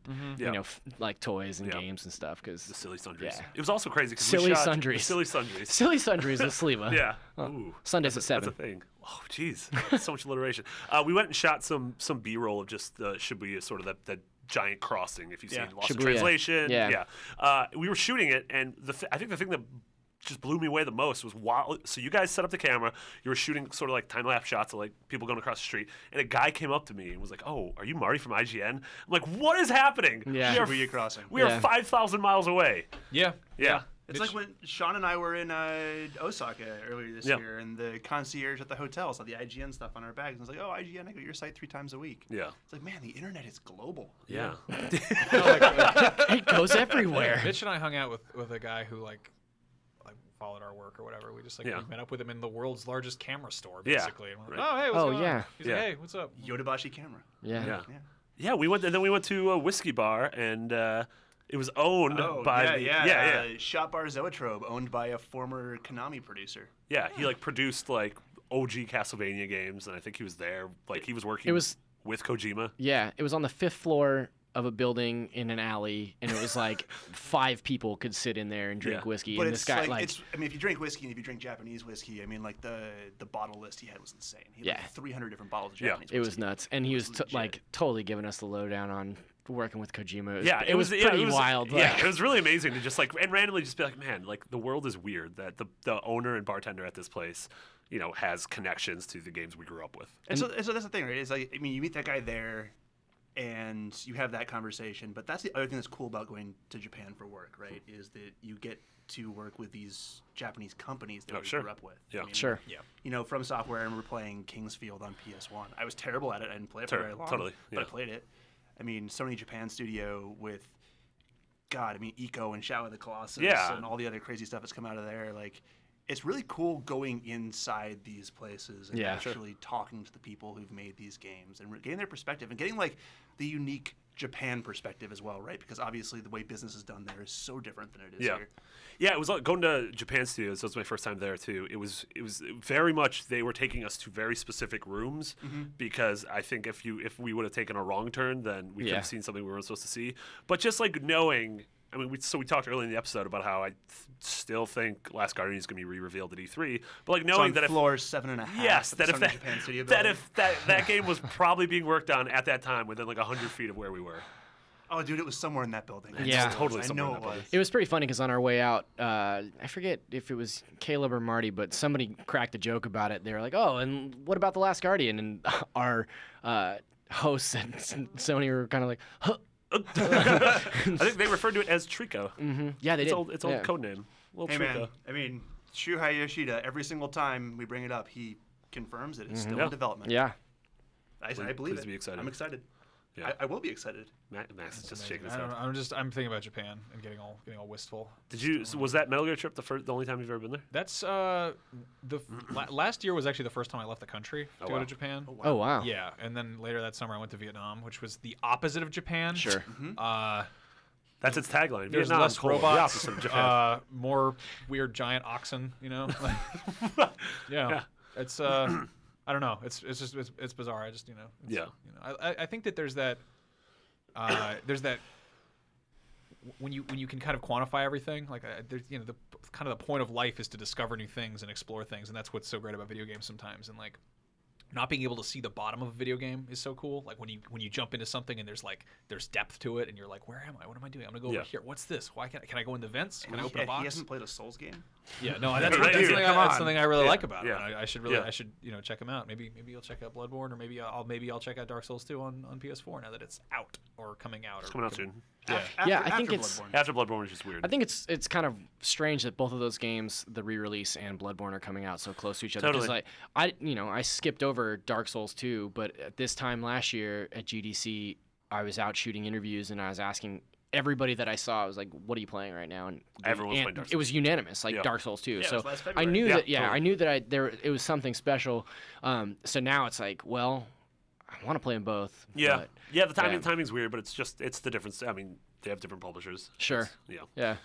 Speaker 6: like toys and games and stuff. Because
Speaker 2: the silly sundries. Yeah. It was also crazy because
Speaker 6: silly sundries.
Speaker 2: Silly sundries.
Speaker 6: Silly sundries with Sleva.
Speaker 2: Yeah.
Speaker 6: Ooh, Sundays at 7.
Speaker 2: That's a thing. Oh, jeez. So much alliteration. We went and shot some B-roll of just Shibuya, sort of that giant crossing, if you've seen Lost in
Speaker 6: Shibuya.
Speaker 2: Translation. We were shooting it, and I think the thing that just blew me away the most was so you guys set up the camera, you were shooting sort of like time-lapse shots of like people going across the street, and a guy came up to me and was like, oh, are you Marty from IGN? I'm like, what is happening?
Speaker 6: Yeah.
Speaker 5: Shibuya Crossing.
Speaker 2: We are 5,000 miles away.
Speaker 1: Yeah.
Speaker 5: It's like when Sean and I were in Osaka earlier this year, and the concierge at the hotel saw the IGN stuff on our bags, and was like, "Oh, IGN, I go to your site 3 times a week."
Speaker 2: Yeah.
Speaker 5: It's like, man, the internet is global.
Speaker 2: Yeah.
Speaker 6: It goes everywhere.
Speaker 1: Mitch and I hung out with a guy who like followed our work or whatever. We just we met up with him in the world's largest camera store, basically. And we're like, oh, hey, what's going on? He's like, hey, what's up?
Speaker 5: Yodobashi camera.
Speaker 2: Yeah. We went to a whiskey bar, and it was owned by
Speaker 5: Shop Bar Zoetrope, owned by a former Konami producer.
Speaker 2: Yeah, he produced like OG Castlevania games, and I think he was there. Like he was working with Kojima.
Speaker 6: Yeah, it was on the 5th floor of a building in an alley, and it was like 5 people could sit in there and drink whiskey.
Speaker 5: But
Speaker 6: and this guy
Speaker 5: if you drink whiskey and if you drink Japanese whiskey, I mean, like the bottle list he had was insane. He had 300 different bottles of Japanese whiskey.
Speaker 6: It was nuts, and he was totally giving us the lowdown on working with Kojima.
Speaker 2: It was
Speaker 6: pretty wild.
Speaker 2: Yeah, it was really amazing to just and randomly just be like, man, like the world is weird that the owner and bartender at this place, has connections to the games we grew up with.
Speaker 5: And so that's the thing, right? It's like, I mean, you meet that guy there, and you have that conversation. But that's the other thing that's cool about going to Japan for work, right? Is that you get to work with these Japanese companies that we grew up with.
Speaker 2: Yeah,
Speaker 5: I mean,
Speaker 6: sure.
Speaker 5: Yeah. From Software, I remember playing Kingsfield on PS1. I was terrible at it. I didn't play it for very long.
Speaker 2: Totally.
Speaker 5: But I played it. I mean, Sony Japan Studio with, Ico and Shadow of the Colossus and all the other crazy stuff that's come out of there. Like, it's really cool going inside these places and actually talking to the people who've made these games and getting their perspective and getting, like, the unique Japan perspective as well, right? Because obviously the way business is done there is so different than it is here.
Speaker 2: Yeah, it was like going to Japan Studios. That was my first time there too. It was very much they were taking us to very specific rooms because I think if we would have taken a wrong turn, then we could have seen something we weren't supposed to see. But just like knowing, I mean, we talked earlier in the episode about how I still think Last Guardian is going to be re-revealed at E3. But like knowing that
Speaker 5: floor 7.5.
Speaker 2: Yes, that if that game was probably being worked on at that time within like 100 feet of where we were.
Speaker 5: Oh, dude, it was somewhere in that building.
Speaker 6: Yeah.
Speaker 2: Totally
Speaker 5: I
Speaker 2: somewhere
Speaker 5: know
Speaker 2: in
Speaker 5: it
Speaker 2: that
Speaker 5: was.
Speaker 2: building.
Speaker 6: It was pretty funny because on our way out, I forget if it was Caleb or Marty, but somebody cracked a joke about it. They were like, "Oh, and what about The Last Guardian?" And our hosts at Sony were kind of like, "Huh."
Speaker 2: I think they referred to it as Trico.
Speaker 6: Yeah, they
Speaker 2: It's
Speaker 6: did.
Speaker 2: old
Speaker 6: Yeah.
Speaker 2: code name. Little
Speaker 5: Hey,
Speaker 2: Trico.
Speaker 5: man. I mean, Shuhei Yoshida, every single time we bring it up, he confirms it. It's still
Speaker 2: Yeah.
Speaker 5: in development.
Speaker 6: Yeah.
Speaker 5: I believe
Speaker 2: please
Speaker 5: it.
Speaker 2: be excited.
Speaker 5: I'm excited.
Speaker 2: Yeah.
Speaker 5: I will be excited.
Speaker 2: Max is just shaking his
Speaker 1: I
Speaker 2: head.
Speaker 1: don't know, I'm thinking about Japan and getting all wistful.
Speaker 2: Did you? Was that Metal Gear trip the only time you've ever been there?
Speaker 1: That's last year was actually the first time I left the country to go
Speaker 2: wow.
Speaker 1: to Japan.
Speaker 6: Oh wow.
Speaker 1: Yeah, and then later that summer I went to Vietnam, which was the opposite of Japan.
Speaker 6: Sure.
Speaker 2: That's its tagline.
Speaker 1: There's
Speaker 2: Vietnam,
Speaker 1: less
Speaker 2: colon, the
Speaker 1: robots,
Speaker 2: opposite of Japan.
Speaker 1: more weird giant oxen. Yeah.
Speaker 2: Yeah.
Speaker 1: It's I don't know. It's just it's bizarre. I just
Speaker 2: Yeah.
Speaker 1: I think that there's that when you can kind of quantify everything, like there's the kind of the point of life is to discover new things and explore things, and that's what's so great about video games sometimes. And like not being able to see the bottom of a video game is so cool. Like when you jump into something and there's depth to it, and you're like, where am I? What am I doing? I'm gonna go over here. What's this? Why can I go in the vents? Can I open a box?
Speaker 5: He hasn't played a Souls game.
Speaker 1: Yeah, no, that's,
Speaker 2: Right,
Speaker 1: that's,
Speaker 2: dude,
Speaker 1: something,
Speaker 5: come
Speaker 1: that's
Speaker 5: on.
Speaker 1: something I really like about
Speaker 2: Yeah.
Speaker 1: it. I should check them out. Maybe you'll check out Bloodborne, or maybe I'll check out Dark Souls 2 on PS4 now that it's out or coming out.
Speaker 2: It's coming out soon.
Speaker 1: Yeah.
Speaker 6: Yeah, I think
Speaker 5: after
Speaker 6: it's-
Speaker 5: Bloodborne.
Speaker 2: After Bloodborne is just weird.
Speaker 6: I think it's kind of strange that both of those games, the re-release and Bloodborne, are coming out so close to each other.
Speaker 2: Totally.
Speaker 6: Because I skipped over Dark Souls 2, but at this time last year at GDC, I was out shooting interviews and I was asking everybody that I saw, I was like, "What are you playing right now?" And
Speaker 2: Everyone's playing Dark
Speaker 6: it was unanimous, like
Speaker 2: Yeah.
Speaker 6: Dark Souls 2.
Speaker 5: Yeah, it
Speaker 6: so
Speaker 5: was last
Speaker 6: I
Speaker 5: February.
Speaker 6: knew
Speaker 2: Yeah,
Speaker 6: that. Yeah,
Speaker 2: totally.
Speaker 6: I knew that it was something special. So now it's like, well, I want to play them both.
Speaker 2: Yeah.
Speaker 6: but-
Speaker 2: Yeah, the
Speaker 6: yeah.
Speaker 2: timing's weird, but it's the difference. I mean, they have different publishers.
Speaker 6: Sure.
Speaker 2: Yeah.
Speaker 6: Yeah.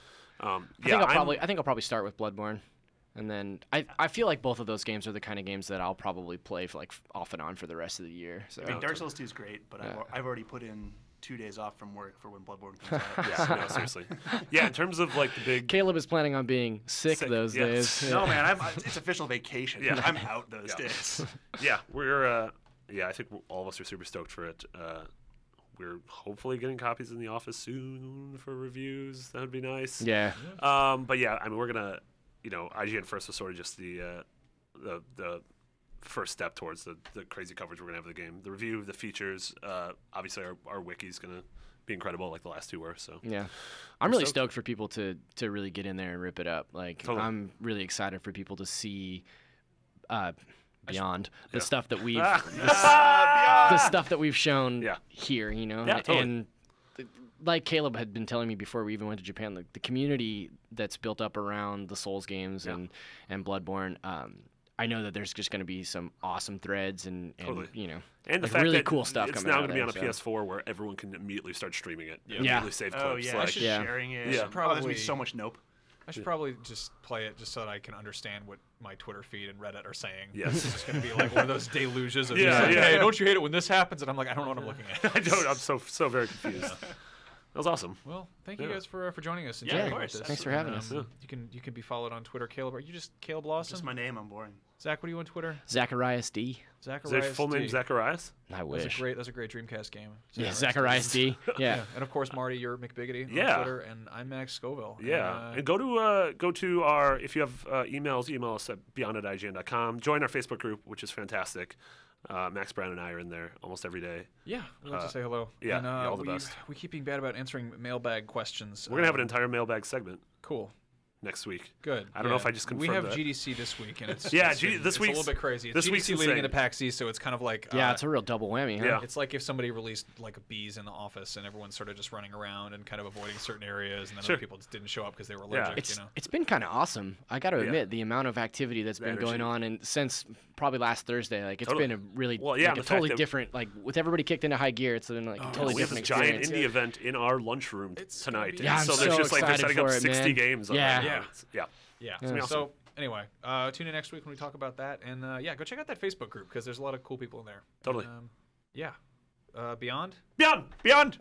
Speaker 2: I
Speaker 6: I think I'll probably start with Bloodborne, and then I feel like both of those games are the kind of games that I'll probably play for like off and on for the rest of the year. So
Speaker 5: I mean, Dark Souls 2 is great, but
Speaker 6: Yeah.
Speaker 5: I've already put in 2 days off from work for when Bloodborne comes out.
Speaker 2: Yeah, no, seriously. Yeah, in terms of like the big.
Speaker 6: Caleb is planning on being sick
Speaker 2: Sick,
Speaker 6: those
Speaker 2: yes.
Speaker 6: days.
Speaker 5: No, man, it's official vacation.
Speaker 2: Yeah.
Speaker 5: I'm out those
Speaker 2: Yeah.
Speaker 5: days.
Speaker 2: Yeah, we're. Yeah, I think all of us are super stoked for it. We're hopefully getting copies in the office soon for reviews. That would be nice.
Speaker 6: Yeah.
Speaker 2: But yeah, I mean, we're gonna, IGN First was sort of just the first step towards the crazy coverage we're gonna have of the game. The review, the features, obviously our wiki's gonna be incredible, like the last two were. So
Speaker 6: Yeah. I'm really
Speaker 2: stoked.
Speaker 6: stoked for people to really get in there and rip it up. Like
Speaker 2: Totally.
Speaker 6: I'm really excited for people to see beyond the
Speaker 2: Yeah.
Speaker 6: stuff that we've
Speaker 5: Beyond.
Speaker 6: the stuff that we've shown
Speaker 2: Yeah.
Speaker 6: here,
Speaker 2: Yeah, totally.
Speaker 6: and like Caleb had been telling me before we even went to Japan, like the community that's built up around the Souls games and Bloodborne. I know that there's just going to be some awesome threads and
Speaker 2: Totally. And the
Speaker 6: like
Speaker 2: fact
Speaker 6: really
Speaker 2: that
Speaker 6: cool stuff
Speaker 2: it's
Speaker 6: coming
Speaker 2: now
Speaker 6: out
Speaker 2: going to be on a
Speaker 6: there, so.
Speaker 2: PS4 where everyone can immediately start streaming it.
Speaker 6: Yeah.
Speaker 2: Immediately save clips.
Speaker 5: Oh, yeah.
Speaker 2: Like,
Speaker 5: Just
Speaker 6: Yeah.
Speaker 5: sharing it.
Speaker 2: Yeah.
Speaker 5: Oh, there's going to
Speaker 1: Probably-
Speaker 5: be so much nope.
Speaker 1: I should probably just play it just so that I can understand what my Twitter feed and Reddit are saying.
Speaker 2: Yes.
Speaker 1: It's just going to be like one of those deluges of
Speaker 2: Yeah,
Speaker 1: just like,
Speaker 2: yeah.
Speaker 1: hey, don't you hate it when this happens? And I'm like, I don't know what I'm looking at.
Speaker 2: I don't. I'm so very confused. That was awesome.
Speaker 1: Well, thank you
Speaker 2: Yeah.
Speaker 1: guys for joining us. and
Speaker 5: Yeah, of
Speaker 1: chatting about
Speaker 5: course.
Speaker 1: this.
Speaker 6: Thanks for having us.
Speaker 2: Yeah.
Speaker 1: You can be followed on Twitter. Caleb, are you just Caleb Lawson?
Speaker 5: Just my name. I'm boring.
Speaker 1: Zach, what are you on Twitter?
Speaker 6: Zacharias D.
Speaker 2: Is
Speaker 1: Zacharias
Speaker 2: their full name
Speaker 1: D.
Speaker 2: Zacharias?
Speaker 6: I
Speaker 1: That's
Speaker 6: wish.
Speaker 1: a great Dreamcast game.
Speaker 6: Yeah, Zacharias D. Yeah.
Speaker 1: And of course, Marty, you're McBiggity on
Speaker 2: Yeah.
Speaker 1: Twitter, and I'm Max Scoville.
Speaker 2: Yeah,
Speaker 1: And,
Speaker 2: and go to our, if you have emails, email us at beyond@ign.com. Join our Facebook group, which is fantastic. Max Brown and I are in there almost every day.
Speaker 1: yeah, we'd love to say hello.
Speaker 2: yeah,
Speaker 1: and,
Speaker 2: all the best.
Speaker 1: We keep being bad about answering mailbag questions.
Speaker 2: We're gonna have an entire mailbag segment
Speaker 1: Cool.
Speaker 2: next week.
Speaker 1: Good.
Speaker 2: I don't know if I just
Speaker 1: We
Speaker 2: confirmed
Speaker 1: have
Speaker 2: that.
Speaker 1: GDC this week, and it's
Speaker 2: Yeah,
Speaker 1: it's
Speaker 2: this
Speaker 1: it's a
Speaker 2: week's-
Speaker 1: little bit crazy. It's
Speaker 2: this
Speaker 1: GDC
Speaker 2: week's
Speaker 1: leading
Speaker 2: insane.
Speaker 1: into PAX East, so it's kind of like
Speaker 6: Yeah, it's a real double whammy. Huh?
Speaker 2: Yeah.
Speaker 1: it's like if somebody released like bees in the office, and everyone's sort of just running around and kind of avoiding certain areas, and then
Speaker 2: Sure.
Speaker 1: other people just didn't show up because they were allergic.
Speaker 6: It's been kind of awesome. I got to
Speaker 2: Yeah.
Speaker 6: admit the amount of activity that's
Speaker 2: The
Speaker 6: been going
Speaker 2: energy.
Speaker 6: on, and since probably last Thursday, like it's
Speaker 2: Totally.
Speaker 6: been a really
Speaker 2: Well, yeah,
Speaker 6: like,
Speaker 2: the
Speaker 6: a
Speaker 2: fact
Speaker 6: totally
Speaker 2: that-
Speaker 6: different. Like with everybody kicked into high gear, it's been like a totally
Speaker 2: we have this
Speaker 6: different
Speaker 2: giant
Speaker 6: experience.
Speaker 2: indie event in our lunchroom
Speaker 1: It's gonna
Speaker 2: tonight.
Speaker 1: be-
Speaker 6: Yeah, I'm
Speaker 2: so
Speaker 6: so
Speaker 2: there's just like they're
Speaker 6: excited
Speaker 2: setting up
Speaker 6: for it,
Speaker 2: 60
Speaker 6: man.
Speaker 2: games. On
Speaker 6: Yeah.
Speaker 2: right now.
Speaker 1: Yeah.
Speaker 2: It's- yeah.
Speaker 1: Yeah.
Speaker 2: gonna be awesome.
Speaker 1: So anyway, tune in next week when we talk about that, and go check out that Facebook group because there's a lot of cool people in there.
Speaker 2: Totally.
Speaker 1: And, yeah. Beyond.
Speaker 2: Beyond.
Speaker 1: Beyond.